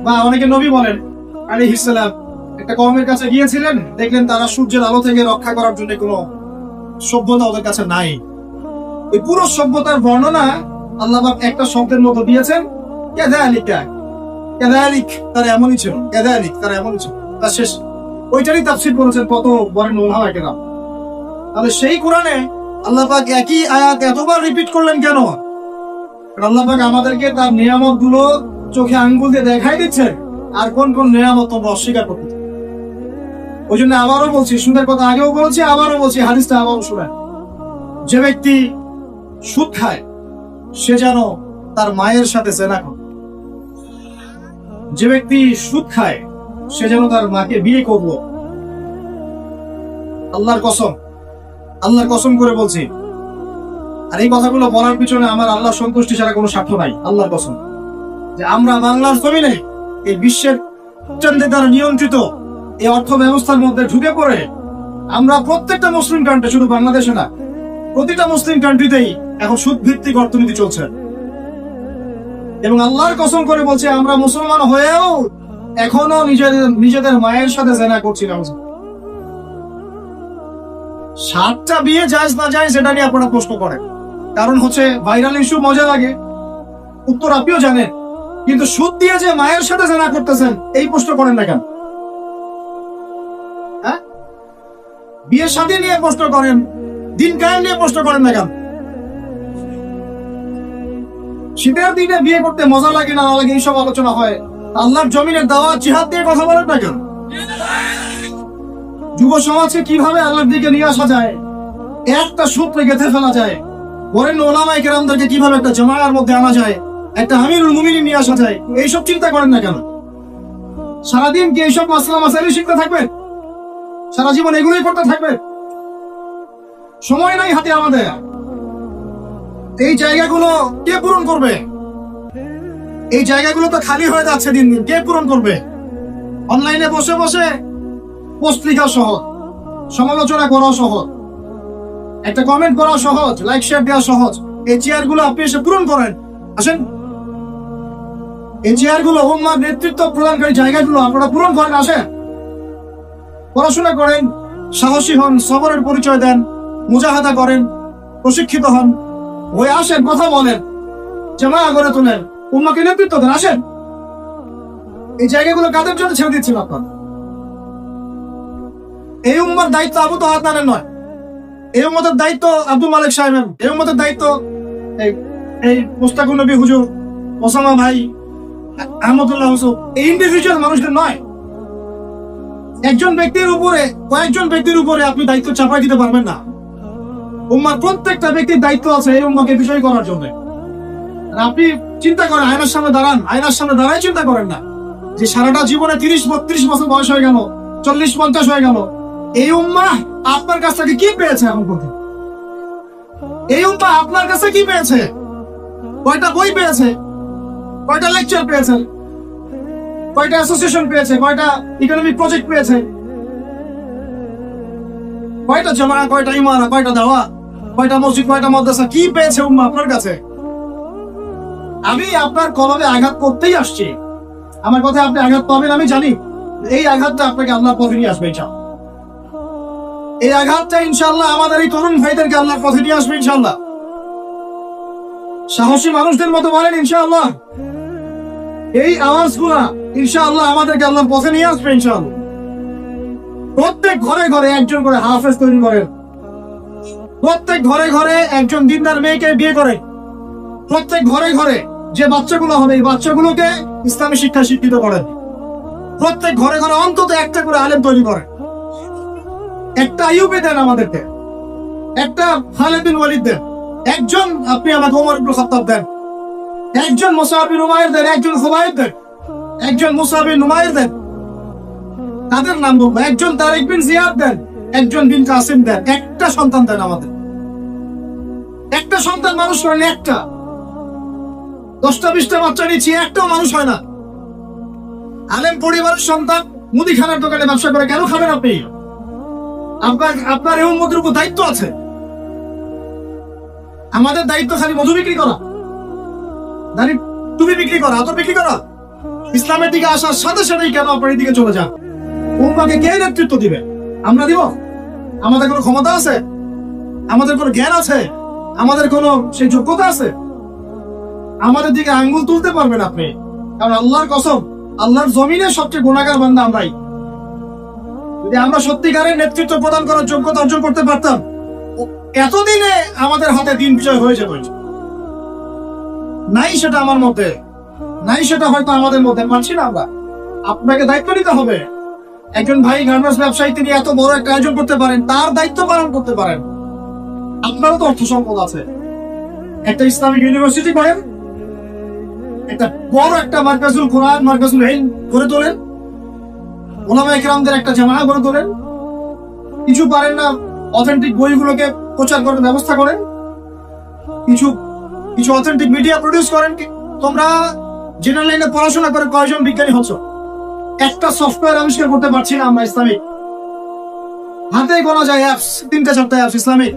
বা অনেকে নবী বলেন আলাইহিস সালাম একটা কওমের কাছে গিয়েছিলেন, দেখলেন তারা সূর্যের আলো থেকে রক্ষা করার জন্য কোনো সভ্যতা ওদের কাছে নাই। ওই পুরো সভ্যতার বর্ণনা আল্লাহ পাক একটা শব্দের মতো দিয়েছেন, কাযালিকা। কাযালিক তারা এমনই ছিল, কাযালিক তারা এমনই ছিল। তার শেষ ওইটারই তাফসীর করেছেন কত বরেন ওলামায়ে কেরাম। তাহলে সেই কোরআনে আল্লাহ পাক একই আয়াত এতবার রিপিট করলেন কেন? আল্লাহ পাক আমাদেরকে তার নিয়ামত গুলো চোখে আঙ্গুল দিয়ে দেখাই দিচ্ছেন, আর কোন কোন নিয়ামত তোমরা অস্বীকার করতে। ওই জন্য আবারও বলছি, সুদের কথা আগেও বলছি, আবারও বলছি, হাদিসটা আবারও শুনেন। যে ব্যক্তি সুদ খায় সে যেন তার মায়ের সাথে জেনা করে। যে ব্যক্তি সুদ খায় সে যেন তার মাকে বিয়ে করলো। আল্লাহর কসম, আল্লাহর কসম করে বলছি। আর এই কথাগুলো বলার পিছনে আমার আল্লাহ সন্তুষ্টি ছাড়া কোনো স্বার্থ নাই। আল্লাহর কসম যে আমরা বাংলার জমিনে এই বিশ্বের দ্বারা নিয়ন্ত্রিত এই অর্থ ব্যবস্থার মধ্যে ঢুকে পড়ে আমরা প্রত্যেকটা মুসলিম কান্ট্রি, শুধু বাংলাদেশে না, প্রতিটা মুসলিম কান্ট্রিতেই এখন সুদ ভিত্তিক অর্থনীতি চলছে। এবং আল্লাহর কসম করে বলছে আমরা মুসলমান হয়েও এখনো নিজেদের মায়ের সাথে জেনা করছি না। 7টা বিয়ে জায়েজ না জায়েজ সেটা নিয়ে আপনারা প্রশ্ন করেন, কারণ হচ্ছে ভাইরাল ইস্যু, মজা লাগে, উত্তর আপনিও জানেন। কিন্তু সুদ দিয়ে যে মায়ের সাথে জেনা করতেছেন এই প্রশ্ন করেন না কেন? হ্যাঁ, বিয়ের সাথে নিয়ে প্রশ্ন করেন, দিন কায়েম নিয়ে প্রশ্ন করেন না কেন? শীতের দিনে বিয়ে করতে মজা লাগে না লাগে এইসব আলোচনা হয়, আল্লাহর জমিনের দাওয়াত জিহাদ দিয়ে কথা বলেন না কেন? যুব সমাজকে কিভাবে আল্লাহর দিকে নিয়ে আসা যায়, একটা সূত্রে গেঁথে ফেলা যায়, বরেন ওলামায়ে কেরামদেরকে কিভাবে একটা জামায়ার মধ্যে আনা যায়, একটা আমিরুল মুমিনিন নিয়ে আসা যায়, এইসব চিন্তা করেন না কেন? সারাদিন কি এইসব মাসলা মাসাইল শিখতে থাকবেন? সারা জীবন এগুলোই করতে থাকবেন? সময় নাই হাতে আমাদের। এই জায়গাগুলো কে পূরণ করবে? এই জায়গাগুলো তো খালি হয়ে যাচ্ছে দিন দিন, কে পূরণ করবে? অনলাইনে বসে বসে পোস্ট লেখা সহজ, সমালোচনা করা সহজ, একটা কমেন্ট করা সহজ, লাইক শেয়ার দেওয়া সহজ। এই চেয়ারগুলো আপনি এসে পূরণ করেন, আসেন। এই চেয়ারগুলো উম্মার নেতৃত্ব প্রদানকারী জায়গাগুলো আপনারা পূরণ করেন, আসেন। পড়াশোনা করেন, সাহসী হন, সবরের পরিচয় দেন, মুজাহাদা করেন, প্রশিক্ষিত হন, ওই আসেন, কথা বলেন, জামায়া গড়ে তোলেন, উম্মাকে নেতৃত্ব দেন, আসেন। এই জায়গাগুলো কাদের জন্য ছেড়ে দিচ্ছেন আপনার? এই উম্মার দায়িত্ব আবু তাহার নানের নয়, এই উম্মতের দায়িত্ব আব্দুল মালিক সাহেবের, এই উম্মতের দায়িত্ব এই মুস্তাকুর নবী হুজুর, ওসামা ভাই, আহমদুল্লাহ হোসেন, এই ইন্ডিভিজুয়াল মানুষদের নয়। একজন ব্যক্তির উপরে, কয়েকজন ব্যক্তির উপরে আপনি দায়িত্ব চাপাই দিতে পারবেন না। উম্মার প্রত্যেকটা ব্যক্তির দায়িত্ব আছে এই উম্মাকে বিষয় করার জন্য। আপনি চিন্তা করেন, আয়নার সামনে দাঁড়ান, আয়নার সামনে দাঁড়াই চিন্তা করেন না যে সারাটা জীবনে 30-32 বছর বয়স হয়ে গেল, 40-50 হয়ে গেল, এই উম্মাহ আপনার কাছ থেকে কি পেয়েছে? এখন পর্যন্ত এই উম্মাহ আপনার কাছে কি পেয়েছে? কয়টা বই পেয়েছে? কয়টা লেকচার পেয়েছে? কয়টা অ্যাসোসিয়েশন পেয়েছে? কয়টা ইকোনমিক প্রজেক্ট পেয়েছে? কয়টা জামায়া, কয়টা ইমারা, কয়টা দাওয়া, কয়টা মসজিদ, কয়টা মাদ্রাসা, কি পেয়েছে উম্মাহ আপনার কাছে? আমি আপনার কলমে আঘাত করতেই আসছি। আমার কথা আপনি আঘাত পাবেন আমি জানি। এই আঘাতটা আপনাকে আল্লাহর পথে নিয়ে আসবে ইনশাআল্লাহ। এই আঘাতটা ইনশাআল্লাহ আমাদের এই তরুণ ভাইদেরকে আল্লাহর পথে নিয়ে আসবে ইনশাআল্লাহ। সাহসী মানুষদের মতো বলেন ইনশাআল্লাহ। এই আওয়াজগুলা ইনশাআল্লাহ আমাদেরকে আল্লাহর পথে নিয়ে আসবে ইনশাআল্লাহ। প্রত্যেক ঘরে ঘরে একজন করে হাফেজ তৈরি করেন, প্রত্যেক ঘরে ঘরে একজন দিনদার মেয়েকে বিয়ে করেন, প্রত্যেক ঘরে ঘরে যে বাচ্চাগুলো হবে এই বাচ্চাগুলোকে ইসলামী শিক্ষা শিক্ষিত করেন, প্রত্যেক ঘরে ঘরে অন্তত একটা করে আলেম তৈরি করেন। একটা আইয়ুবে দেন আমাদেরকে, একটা খালিদ বিন ওয়ালিদ দেন, একজন আপনি আমাকে ওমর ইবনে খাত্তাব দেন, একজন মুসআব বিন উমাইর দেন, একজন খুবাইব দেন, একজন মুসআব বিন উমাইর দেন, তাদের নাম বলবো, একজন তারিক বিন জিয়াদ দেন, একজন বিন কাসিম দেন। একটা সন্তান দেন আমাদের, একটা সন্তান মানুষ করেন, একটা 10টা-20টা বাচ্চা নিচ্ছি, একটাও মানুষ হয় না। আলেম পরিবারের সন্তান মুদিখানার দোকানে ব্যবসা করে কেন খাবেন আপনি? আপনার এই উম্মতের উপর দায়িত্ব আছে। আমাদের দায়িত্ব খালি মধু বিক্রি করা, দাঁড়ি টুপি বিক্রি করা, আতর বিক্রি করা? ইসলামের দিকে আসার সাথে সাথেই কেন আপনার এই দিকে চলে যান? উম্মাকে কে নেতৃত্ব দিবে? আমরা দিব? আমাদের কোনো ক্ষমতা আছে? আমাদের কোনো জ্ঞান আছে? আমাদের কোনো সেই যোগ্যতা আছে? আমাদের দিকে আঙ্গুল তুলতে পারবেন আপনি? কারণ আল্লাহর কসম, আল্লাহর জমিনে সবচেয়ে গুনাহগার বান্দা আমরাই। যদি আমরা সত্যিকারের নেতৃত্ব প্রদান করার যোগ্যতা অর্জন করতে পারতাম, এতদিনে আমাদের হাতে দিন বিজয় হয়ে যেত। নাই সেটা আমার মধ্যে, নাই সেটা হয়তো আমাদের মধ্যে, মানছি না আমরা। আপনাকে দায়িত্ব নিতে হবে। একজন ভাই গার্মেন্টস ব্যবসায়ী, তিনি এত বড় একটা আয়োজন করতে পারেন, তার দায়িত্ব পালন করতে পারেন। আপনারও তো অর্থ সম্পদ আছে, একটা ইসলামিক ইউনিভার্সিটি করেন, একটা বড় একটা মার্কাজুল কোরআন, মার্কাজুল ইলম গড়ে তোলেন, ওলামায়ে কেরামদের একটা জামায়া গড়ে তোলেন। কিছু পারেন না, অথেন্টিক বইগুলোকে প্রচার করার ব্যবস্থা করেন, কিছু অথেন্টিক মিডিয়া প্রডিউস করেন। তোমরা জেনারেল লাইনে পড়াশোনা করে কয়জন বিজ্ঞানী হচ্ছ? একটা সফটওয়্যার আবিষ্কার করতে পারছি না আমরা ইসলামিক। হাতে গোনা যায় অ্যাপস, 3-4টা অ্যাপস ইসলামিক।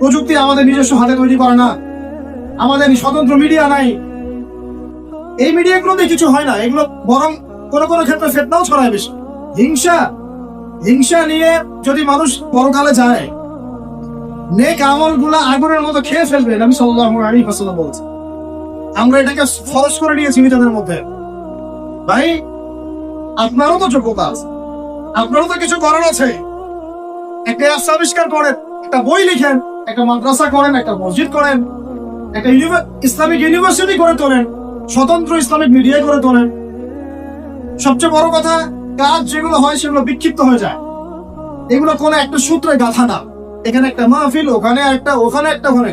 প্রযুক্তি আমাদের নিজস্ব হাতে তৈরি করা না, আমাদের স্বতন্ত্র মিডিয়া নাই, এই মিডিয়াগুলোতে কিছু হয় না, এগুলো বরং কোনো কোনো ক্ষেত্রে ফিতনাও ছড়ায় বেশি। হিংসা নিয়ে যদি মানুষ পরকালে যায়, নেক আমলগুলা আগুনের মতো খেয়ে ফেলবে, নবী সাল্লাল্লাহু আলাইহি ওয়াসাল্লাম বলেছেন। আমরা এটাকে ফরজ করে নিয়েছি নিজেদের মধ্যে। ভাই, আপনারও তো যোগ্যতা আছে, আপনারও তো কিছু করার আছে। একটা রাস্তা আবিষ্কার করেন, একটা বই লিখেন, একটা মাদ্রাসা করেন, একটা মসজিদ করেন, একটা ইসলামিক ইউনিভার্সিটি করে তোলেন, স্বতন্ত্র ইসলামিক মিডিয়া করে তোলেন। সবচেয়ে বড় কথা, কাজ যেগুলো হয় সেগুলো বিক্ষিপ্ত হয়ে যায়। এগুলো কোনো একটা সূত্রে গাঁথা না। এখানে একটা মাহফিল, ওখানে একটা, ওখানে একটা, ওখানে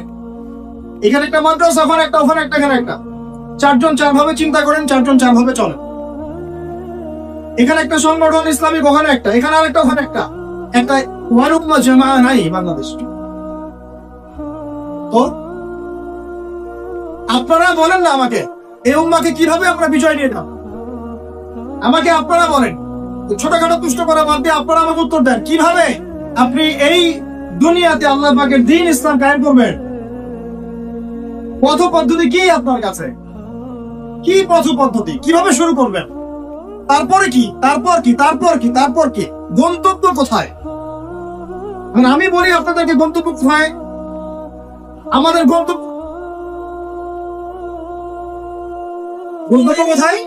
এখানে একটা মাদ্রাসা, ওখানে একটা, ওখানে একটা, এখানে একটা। চারজন চার ভাবে চিন্তা করেন, চারজন চার ভাবে চলেন। এখানে একটা সংগঠন ইসলামিক, ওখানে একটা, এখানে আরেকটা, ওখানে একটা। একটা ওয়াল উম্মাহ জামাআহ নাই বাংলাদেশ। তো আপনারা বলেন না আমাকে, এই উম্মাহকে কিভাবে আমরা বিজয় নিয়ে যাব? আমাকে আপনারা বলেন, ছোটখাটো তুষ্ট করা বাদ দিয়ে আপনারা আমাকে উত্তর দেন, কিভাবে আপনি এই দুনিয়াতে আল্লাহ পাকের দ্বীন ইসলাম কায়েম করবেন? পথ পদ্ধতি কি আপনার কাছে? কি পথ পদ্ধতি, কিভাবে শুরু করবেন? তারপরে কি, তারপর কি, তারপর কি, তারপর কি? গন্তব্য কোথায়? আমি বলি আপনাদেরকে, গন্তব্য কোথায়? আমাদের গন্তব্য কোথায়?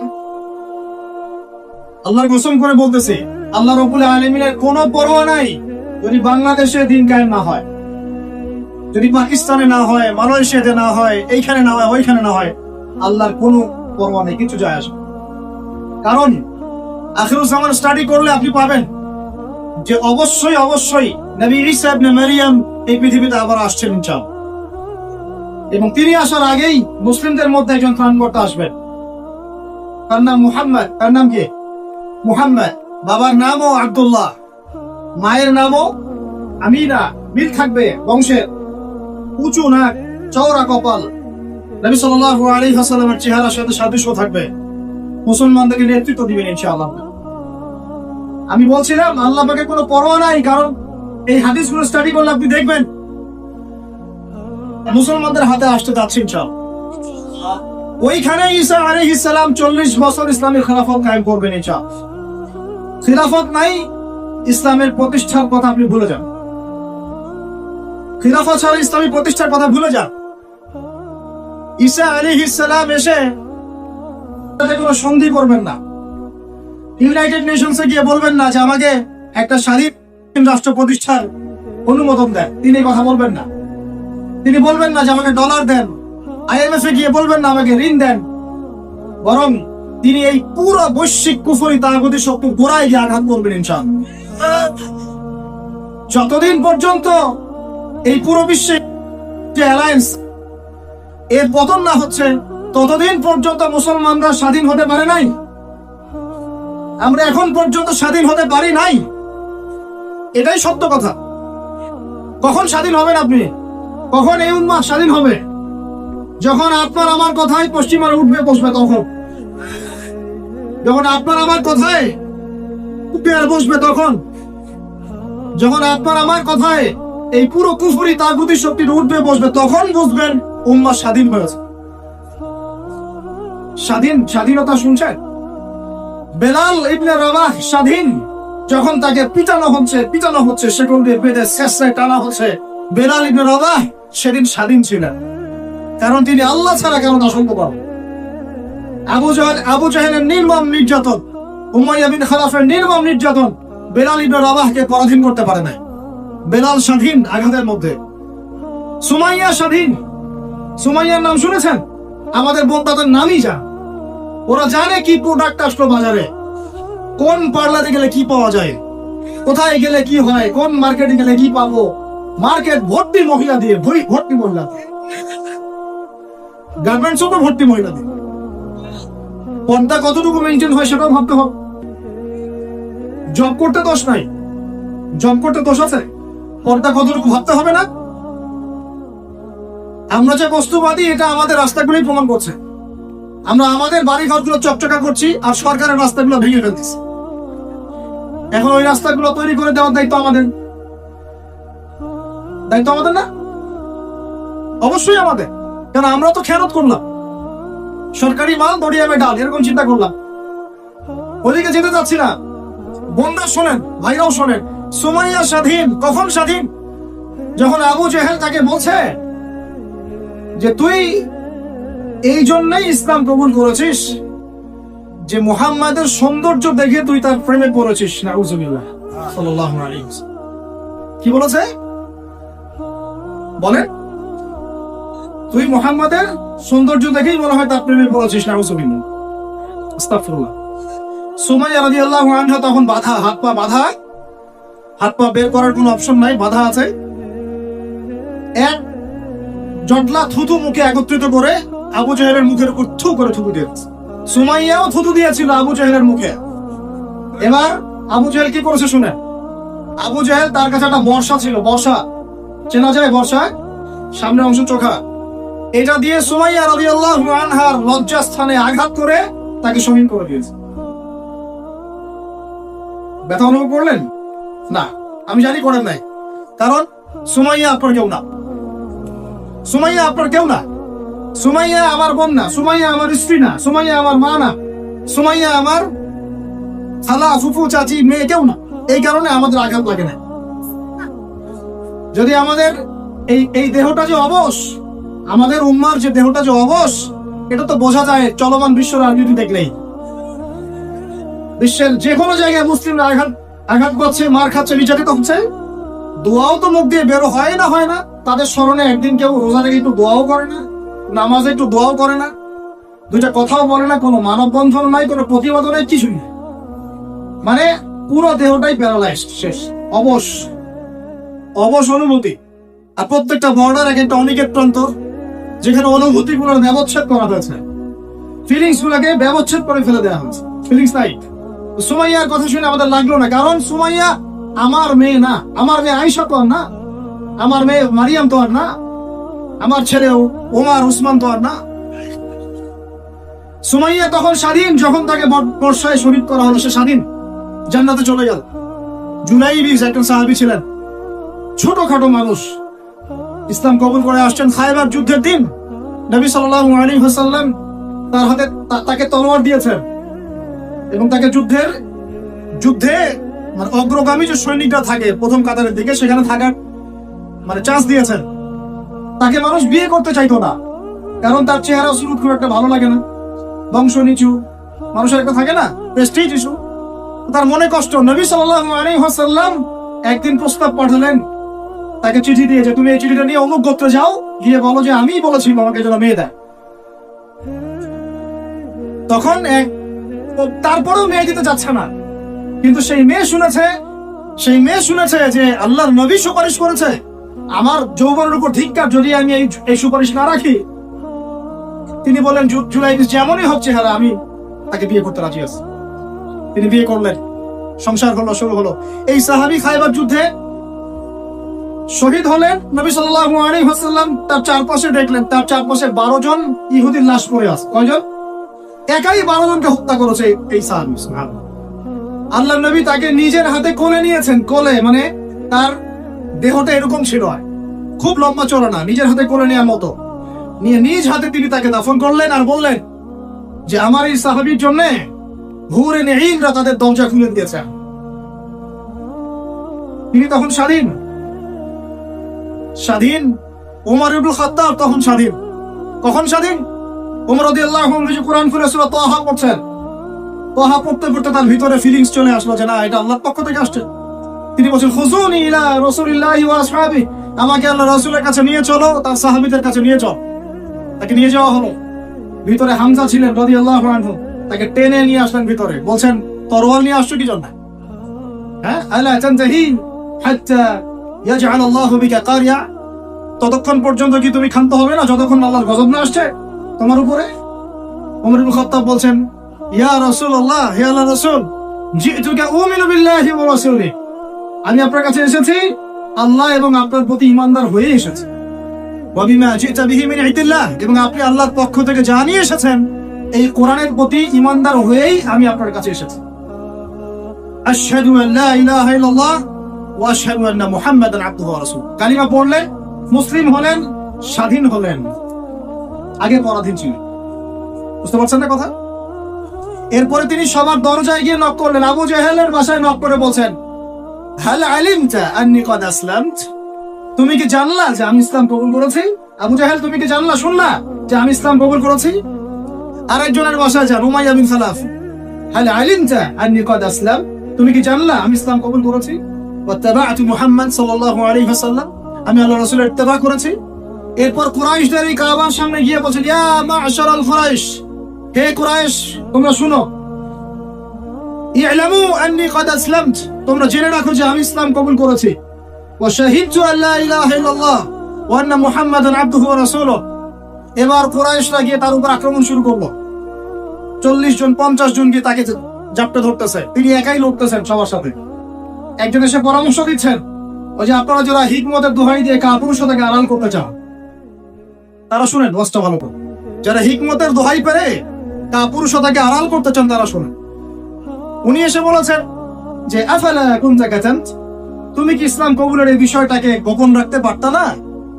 আল্লাহর কসম করে বলতেছি, আল্লাহ রাব্বুল আলামিনের কোনো পরোয়া নাই যদি বাংলাদেশে দিন কায়েম না হয়, যদি পাকিস্তানে না হয়, মালয়েশিয়াতে না হয়, এইখানে না হয়, ওইখানে না হয়, আল্লাহর কোনো পরোয়া নেই, কিছু যায় আসে। কারণ আখিরুজ জামান স্টাডি করলে আপনি পাবেন যে অবশ্যই অবশ্যই নবী ঈসা ইবনে মারইয়াম এই পৃথিবীতে আবার আসছেন ইনশাআল্লাহ, এবং তিনি আসার আগেই মুসলিমদের মধ্যে একজন ত্রাণকর্তা আসবেন। তার নাম মুহাম্মদ। তার নাম কি? মুহাম্মদ। বাবার নামও আব্দুল্লাহ, মায়ের নামও আমিনা। মিল থাকবে বংশের, উঁচু নাক, চওড়া কপাল, নবী সাল্লাল্লাহু আলাইহি ওয়াসাল্লামের চেহারার সাথে সাদৃশ্য থাকবে। মুসলমানদেরকে নেতৃত্ব দিবেন ইনশাআল্লাহ। আমি বলছিলাম আল্লাহ পাকে কোনো পরোয়া নাই, কারণ এই হাদিসগুলো স্টাডি করলে আপনি দেখবেন মুসলমানদের হাতে আসতে যাচ্ছে ইনশাআল্লাহ। ওইখানে ঈসা আলাইহিস সালাম 40 বছর ইসলামের খেলাফত কায়েম করবেন ইনশাআল্লাহ। খিলাফত নাই, ইসলামের প্রতিষ্ঠার কথা আপনি ভুলে যান। খিলাফত ছাড়া ইসলামী প্রতিষ্ঠার কথা ভুলে যান। ঈসা আলাইহিস সালাম এসে কোনো সন্ধি করবেন না। ইউনাইটেড নেশনসে গিয়ে বলবেন না যে আমাকে একটা স্বাধীন রাষ্ট্র প্রতিষ্ঠার অনুমোদন দেন, তিনি কথা বলবেন না। তিনি বলবেন না যে আমাকে ডলার দেন, IMF এ গিয়ে বলবেন না আমাকে ঋণ দেন। বরং তিনি এই পুরো বৈশ্বিক কুফরি তাগুতি শক্তির গোড়ায় গিয়ে আঘাত করবেন ইনশাআল্লাহ। যতদিন পর্যন্ত এই পুরো বিশ্বে যে অ্যালায়েন্স এর পতন না হচ্ছে, ততদিন পর্যন্ত মুসলমানরা স্বাধীন হতে পারে নাই। আমরা এখন পর্যন্ত স্বাধীন হতে পারি নাই, এটাই সত্য কথা। কখন স্বাধীন হবেন আপনি? কখন এই উম্মাহ স্বাধীন হবে? যখন আপনার আমার কথায় পশ্চিমারা উঠবে বসবে, তখন যখন আপনার আমার কথায় উঠবে আর বসবে, তখন যখন আপনার আমার কথায় এই পুরো কুফরি তাগুতি শক্তির উঠবে বসবে, তখন বুঝবেন উম্মাহ স্বাধীন হয়েছে। স্বাধীনতা শুনছেন? বেলাল ইবনে রাবাহ স্বাধীন। যখন তাকে পিটানো হচ্ছে, সেগুলো দিয়ে বেঁধে শেষে টানা হচ্ছে, বেলাল ইবনে রাবাহ সেদিন স্বাধীন ছিলেন, কারণ তিনি আল্লাহ ছাড়া কারণ দাসত্ব পাবেন। আবু জাহেলের নির্মম নির্যাতন, উমাইয়া বিন খালাফের নির্মম নির্যাতন বেলাল ইবনে রাবাহকে পরাধীন করতে পারে নাই। বেলাল স্বাধীন আঘাতের মধ্যে। সুমাইয়া স্বাধীন। সুমাইয়ার নাম শুনেছেন? আমাদের বোনটাদের নামই যা, ওরা জানে কি প্রোডাক্ট আসলো বাজারে, কোন পার্লারে গেলে কি পাওয়া যায়, কোথায় গেলে কি হয়, কোন মার্কেটে গেলে কি পাবো। মার্কেট ভর্তি মহিলা দিয়ে, ভর্তি মহিলা দিয়ে, গার্মেন্টসও তো ভর্তি মহিলা দিয়ে। পর্দা কতটুকু মেনটেন হয় সেটাও ভাবতে হবে। জব করতে দোষ নাই, জব করতে দোষ আছে, পর্দা কতটুকু ভাবতে হবে না? আমরা যে বস্তুবাদী, এটা আমাদের রাস্তাগুলোই প্রমাণ করছে। আমরা আমাদের বাড়ি ঘরগুলো চকচকা করছি আর সরকারের রাস্তাগুলো ভেঙে ফেলতেছি। এখন ওই রাস্তাগুলো তৈরি করে দেওয়ার দায়িত্ব আমাদের, দায়িত্ব আমাদের না? অবশ্যই আমাদের, কারণ আমরা তো খেয়ানত করলাম। সরকারি মাল দড়িয়ামে ডাল, এরকম চিন্তা করলাম। ওদিকে যেতে চাচ্ছি না। বোনরা শোনেন, ভাইরাও শোনেন, সুমাইয়া স্বাধীন। কখন স্বাধীন? যখন আবু জেহেল তাকে বলছে যে তুই এই জন্যই ইসলাম কবুল করেছিস যে মুহাম্মাদের সৌন্দর্য দেখে তুই তার প্রেমে পড়েছিস। নাউজুবিল্লাহ সাল্লাল্লাহু আলাইহি ওয়াসাল্লাম কি বলেছে বলেন? তুই মুহাম্মাদের সৌন্দর্য দেখেই মনে হয় তার প্রেমে পড়েছিস। নাউজুবিল্লাহ, আস্তাগফিরুল্লাহ। সুমাইয়া রাদিয়াল্লাহু আনহা তখন বাধা, হাত পা বাধা, হাত পা বের করার কোনো অপশন নাই, বাধা আছে। এক জটলা থুতু মুখে একত্রিত করে আবু জেহেলের মুখের উপর থু করে থুতু দিয়েছে। সুমাইয়াও থুতু দিয়েছিল আবু জেহেলের মুখে। এবার আবু জেহেল কি করেছে শুনে? আবু জেহেল তার কাছে একটা বর্ষা ছিল, বর্ষা চেনা যায়, বর্ষা সামনের অংশ চোখা, এটা দিয়ে সুমাইয়া রাদিয়াল্লাহু আনহার লজ্জাস্থানে আঘাত করে তাকে শহীদ করে দিয়েছে। ব্যথা অনুভব করলেন না? আমি জানি করেন নাই, কারণ সুমাইয়া আপনার কেউ না, সুমাইয়া আপনার কেউ না, সুমাইয়া আমার বোন না, সুমাইয়া আমার স্ত্রী না, সুমাইয়া আমার মা না, সুমাইয়া আমার খালা ফুফু চাচি মেয়ে কেউ না। এই কারণে আমাদের আঘাত লাগে না। যদি আমাদের এই দেহটা যে অবশ, আমাদের উম্মার যে দেহটা যে অবশ, এটা তো বোঝা যায় চলমান বিশ্ব রাজনীতি দেখলেই। বিশ্বের যে কোনো জায়গায় মুসলিমরা আঘাত করছে, মার খাচ্ছে, নির্যাতিত হচ্ছে, দোয়াও তো মুখ দিয়ে বেরো হয় না। তাদের স্মরণে একদিন কেউ রোজা রেখে একটু দোয়াও করে না, নামাজে একটু দোয়াও করে না, দুইটা কথাও বলে না, কোনো মানববন্ধন নাই, কোনো প্রতিবাদ নাই, কিছুই নেই। মানে পুরো দেহটাই প্যারালাইজড, শেষ, অবশ অনুভূতি। আর প্রত্যেকটা বর্ডার এক একটা অনিকেট প্রান্তর, যেখানে অনুভূতি গুলোর ব্যবচ্ছেদ করা হয়েছে, ফিলিংস গুলাকে ব্যবচ্ছেদ করে ফেলে দেওয়া হয়েছে, ফিলিংস নাই। সুমাইয়ার কথা শুনে আমাদের লাগলো না, কারণ সুমাইয়া আমার মেয়ে না, আমার মেয়ে আয়েশা তো আর না, আমার মেয়ে মারিয়াম তো আর না, আমার ছেলে ওমর উসমান তো আর না। সুমাইয়া তখন স্বাধীন, যখন তাকে বর্ষায় শহীদ করা হলো, সে স্বাধীন, জান্নাতে চলে গেল। জুলাইবিস একজন সাহাবী ছিলেন, ছোটখাটো মানুষ, ইসলাম কবুল করে আসছেন। খায়বার যুদ্ধের দিন নবী সাল্লাল্লাহু আলাইহি ওয়াসাল্লাম তার হাতে তাকে তলোয়ার দিয়েছেন এবং তাকে যুদ্ধে মানে অগ্রগামী যে সৈনিকরা থাকে প্রথম কাতারের দিকে, সেখানে থাকার মানে চান্স দিয়েছেন। তাকে মানুষ বিয়ে করতে চাইতো না, কারণ তার চেহারা সুরুত খুব একটা ভালো লাগে না, বংশ নিচু, মানুষের একটা থাকে না প্রেস্টিজ ইস্যু, তার মনে কষ্ট। নবী সাল্লাল্লাহু আলাইহি ওয়াসাল্লাম একদিন প্রস্তাব পাঠালেন, তাকে চিঠি দিয়ে যে তুমি এই চিঠিটা নিয়ে অমুক গোত্রে যাও, গিয়ে বলো যে আমি বলেছি আমাকে যেন মেয়ে দেয়। তখন তারপরেও মেয়ে দিতে যাচ্ছে না, কিন্তু সেই মেয়ে শুনেছে যে আল্লাহর নবী সুপারিশ করেছে, আমার যৌবনের উপর ধিক্কার যদি আমি এই সুপারিশ না রাখি। তিনি বলেন জুলাইবিস যেমনই হচ্ছে চেহারা, আমি তাকে বিয়ে করতে রাজি আছি। তিনি বিয়ে করলেন, সংসার হলো, শুরু হলো। এই সাহাবী খায়বার যুদ্ধে শহীদ হলেন। নবী সাল্লাল্লাহু আলাইহি ওয়াসাল্লাম তার চারপাশে দেখলেন, তার চারপাশে 12 জন ইহুদির লাশ পড়ে আছে। কয়জন? একাই 12 জনকে হত্যা করেছে এই সাহাবী। সুবহানাল্লাহ। আল্লাহর নবী তাকে নিজের হাতে কোলে নিয়েছেন, কোলে মানে তার দেহটা এরকম ছিল, খুব লম্বা চওড়া না, নিজের হাতে কোলে নেওয়ার মতো নিয়ে নিজ হাতে তিনি তাকে দাফন করলেন। আর বললেন যে আমার এই সাহাবীর জন্য হুরে নেঈমরা তাদের দরজা খুলে দিয়েছে। তিনি তখন স্বাধীন। ওমর ইবনুল খাত্তাব তখন স্বাধীন। কখন স্বাধীন? ওমর রাদিয়াল্লাহু আনহু কোরআন খুলে সূরা তাহা পড়ছেন, তাহা পড়তে পড়তে তার ভিতরে ফিলিংস চলে আসলো যে না, এটা আল্লাহর পক্ষ থেকে আসছে। তিনি বলছেন খুযুনি ইলা রাসূলিল্লাহি ওয়া আসহাবি, আমাকে আল্লাহর রাসূলের কাছে নিয়ে চলো, তার সাহাবীদের কাছে নিয়ে চল। তাকে নিয়ে যাওয়া হলো। ভিতরে হামজা ছিলেন রাদিয়াল্লাহু আনহু, তাকে টেনে নিয়ে আসলেন ভিতরে। বলছেন তরোয়াল নিয়ে আসছো কি জন্য? হ্যাঁ, আলা তানতাহি হাত্তা ইয়াজআল আল্লাহু বিকা কারিয়া, ততক্ষণ পর্যন্ত কি তুমি ক্ষান্ত হবে না যতক্ষণ আল্লাহর গজব না আসছে তোমার উপরে? ওমর ইবনে খাত্তাব বলছেন ইয়া রাসূলুল্লাহ, হে আল্লাহর রাসূল, জিতুকা উমিনু বিল্লাহি ওয়া রাসূলিহি, আমি আপনার কাছে এসেছি আল্লাহ এবং আপনার প্রতি ঈমানদার হয়ে এসেছি। ওয়া বিমা জিতা বিহি মিন ইনদিল্লাহ, এবং আপনি আল্লাহর পক্ষ থেকে জানিয়ে এসেছেন এই কোরআনের প্রতি ঈমানদার হয়েই আমি আপনার কাছে এসেছি। আশহাদু আল্লা ইলাহা ইল্লাল্লাহ ওয়া আশহাদু আন্না মুহাম্মাদান আবদুহু ওয়া রাসূলুহু, কালিমা পড়লেন, মুসলিম হলেন, স্বাধীন হলেন। আগে পরাধীন ছিলেন। বুঝতে পারছেন না কথা? এরপরে তিনি সবার দরজায় গিয়ে নক করলেন, আবু জাহেলের বাসায় নক করে বলছেন, হাল আলিমতা আন্নী কদ আসলামত, তুমি কি জানলা যে আমি ইসলাম কবুল করেছি? আবু জাহেল, তুমি কি জানলা, শুনলা যে আমি ইসলাম কবুল করেছি? আরেকজনের বাসায় যান, উমাইয়া বিন খালাফ, হাল আলিমতা আন্নী কদ আসলাম, তুমি কি জানলা আমি ইসলাম কবুল করেছি? ওয়াত্তাবা'তু মুহাম্মদ সাল্লাল্লাহু আলাইহি ওয়াসাল্লাম, আমি আল্লাহর রাসূলের ইত্তেবা করেছি। এরপর কুরাইশদের এই কাবার সামনে গিয়ে বলছেন, ইয়া মা'শারাল কুরাইশ, হে কুরাইশ তোমরা শুনো, ই'লামু আন্নী কদ আসলামত, তোমরা জেনে রাখো যে আমি ইসলাম কবুল করেছি। ওয়া শাহিদতু আল্লা ইলাহা ইল্লাল্লাহ ওয়া আন্না মুহাম্মাদান আবদুহু ওয়া রাসূলুহু। এবার কুরাইশরা গিয়ে তার উপর আক্রমণ শুরু করলো। 40 জন 50 জন গিয়ে তাকে জাপটে ধরতেছে, তিনি একাই লড়তেছেন সবার সাথে। একজন এসে পরামর্শ দিচ্ছেন, ওই যে আপনারা যারা হিকমতের দোহাই দিয়ে কাপুরুষতাকে আড়াল করতে চান, তারা শুনেন ওয়াজটা ভালো করে। যারা হিকমতের দোহাই পেরে কাপুরুষতাকে আড়াল করতে চান তারা শুনেন। উনি এসে বলেছেন যে আফালা কুনতা কাতান্ত, তুমি কি ইসলাম কবুলের এই বিষয়টাকে গোপন রাখতে পারতা না?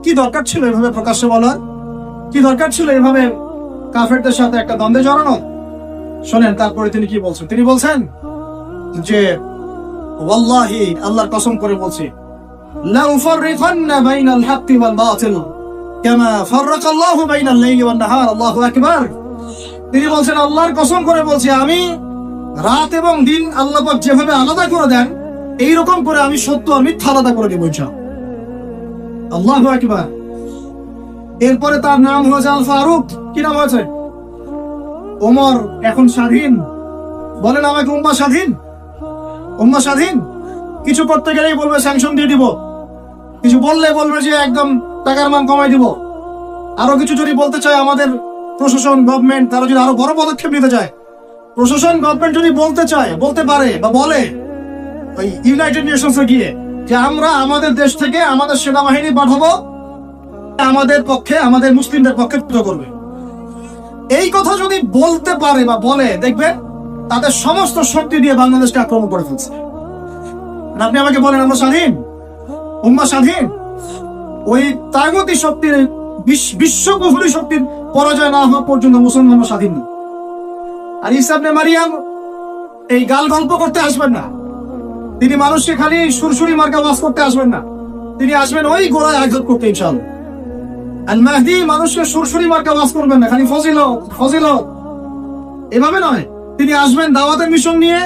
কি দরকার ছিল এভাবে প্রকাশ্যে বলার? কি দরকার ছিল এভাবে কাফেরদের সাথে একটা দ্বন্দ্বে জড়ানো? শোনেন তারপরে তিনি কি বলছেন। তিনি বলছেন যে ওয়াল্লাহি, আল্লাহর কসম করে বলছি, লা উফাররিকান্না বাইনাল হাক্কি ওয়াল বাতিল কামা ফাররাকা আল্লাহু বাইনাল লাইলি ওয়ান নাহার। আল্লাহু আকবার। তিনি বলছেন, আল্লাহর কসম করে বলছি, আমি রাত এবং দিন আল্লাহ পাক যেভাবে আলাদা করে দেন, এইরকম করে আমি সত্য আর মিথ্যা আলাদা করে দেব ইনশাআল্লাহ। আল্লাহু আকবার। এরপরে তার নাম হয়েছে আল ফারুক। কি নাম হয়েছে? ওমর এখন স্বাধীন। বলেন আমাকে, উম্মাহ স্বাধীন? উম্মাহ স্বাধীন? কিছু করতে গেলেই বলবে স্যাংশন দিয়ে দিব, কিছু বললে বলবে যে একদম টাকার মান কমাই দিব। আরো কিছু যদি বলতে চায় আমাদের প্রশাসন গভর্নমেন্ট, তারা যদি আরো বড় পদক্ষেপ নিতে চায়, প্রশাসন গভর্নমেন্ট যদি বলতে চায়, বলতে পারে বা বলে ওই ইউনাইটেড নেশনসে গিয়ে যে আমরা আমাদের দেশ থেকে আমাদের সেনাবাহিনী পাঠাবো, আমাদের পক্ষে, আমাদের মুসলিমদের পক্ষে যুদ্ধ করবে, এই কথা যদি বলতে পারে বা বলে, দেখবেন তাদের সমস্ত শক্তি দিয়ে বাংলাদেশকে আক্রমণ করে ফেলছে। আপনি আমাকে বলেন আমরা স্বাধীন? উম্মাহ স্বাধীন? ওই তাগুতি শক্তির, বিশ্বকুফরি শক্তির পরাজয় না হওয়া পর্যন্ত মুসলমানরা স্বাধীন না। আর ঈসা ইবনে মারিয়াম এই গাল গল্প করতে আসবেন না। তিনি মানুষকে খালি সুরসুরি মার্কা ওয়াজ করতে আসবেন না, তিনি আসবেন ওই গোড়ায় আঘাত করতে ইনশাআল্লাহ। আল মাহদি মানুষকে সুরসুরি মার্কা ওয়াজ করবেন না, খালি ফজিলত ফজিলত, এভাবে নয়। তিনি আসবেন দাওয়াতের মিশন নিয়ে,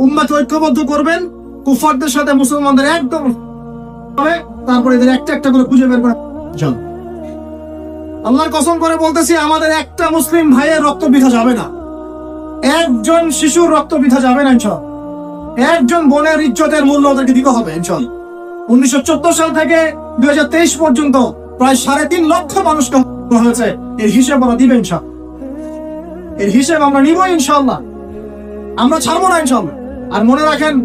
উম্মাহকে ঐক্যবদ্ধ করবেন, কুফারদের সাথে মুসলমানদের একদম হবে, তারপরে এদের একটা একটা করে খুঁজে বের করে। আল্লাহর কসম করে বলতেছি, আমাদের একটা মুসলিম ভাইয়ের রক্ত বৃথা যাবে না, একজন শিশুর রক্ত বৃথা যাবে না ইনশাআল্লাহ। একজন বোনের ইজ্জতের মূল্য ওদেরকে দিতে হবে ইনশাআল্লাহ। 1914 সাল থেকে 2023 পর্যন্ত প্রায় 3.5 লক্ষ মানুষকে হত্যা হয়েছে, এর হিসেব আমরা দিবেন ইনশাআল্লাহ। এর হিসেব আমরা নিব ইনশাআল্লাহ, আমরা ছাড়বো না ইনশাআল্লাহ। আর মনে রাখেন,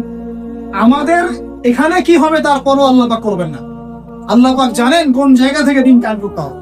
আমাদের এখানে কি হবে তার কোনো আল্লাহ পাক করবেন না। আল্লাহ পাক জানেন কোন জায়গা থেকে দিন কায়েম করতে হবে।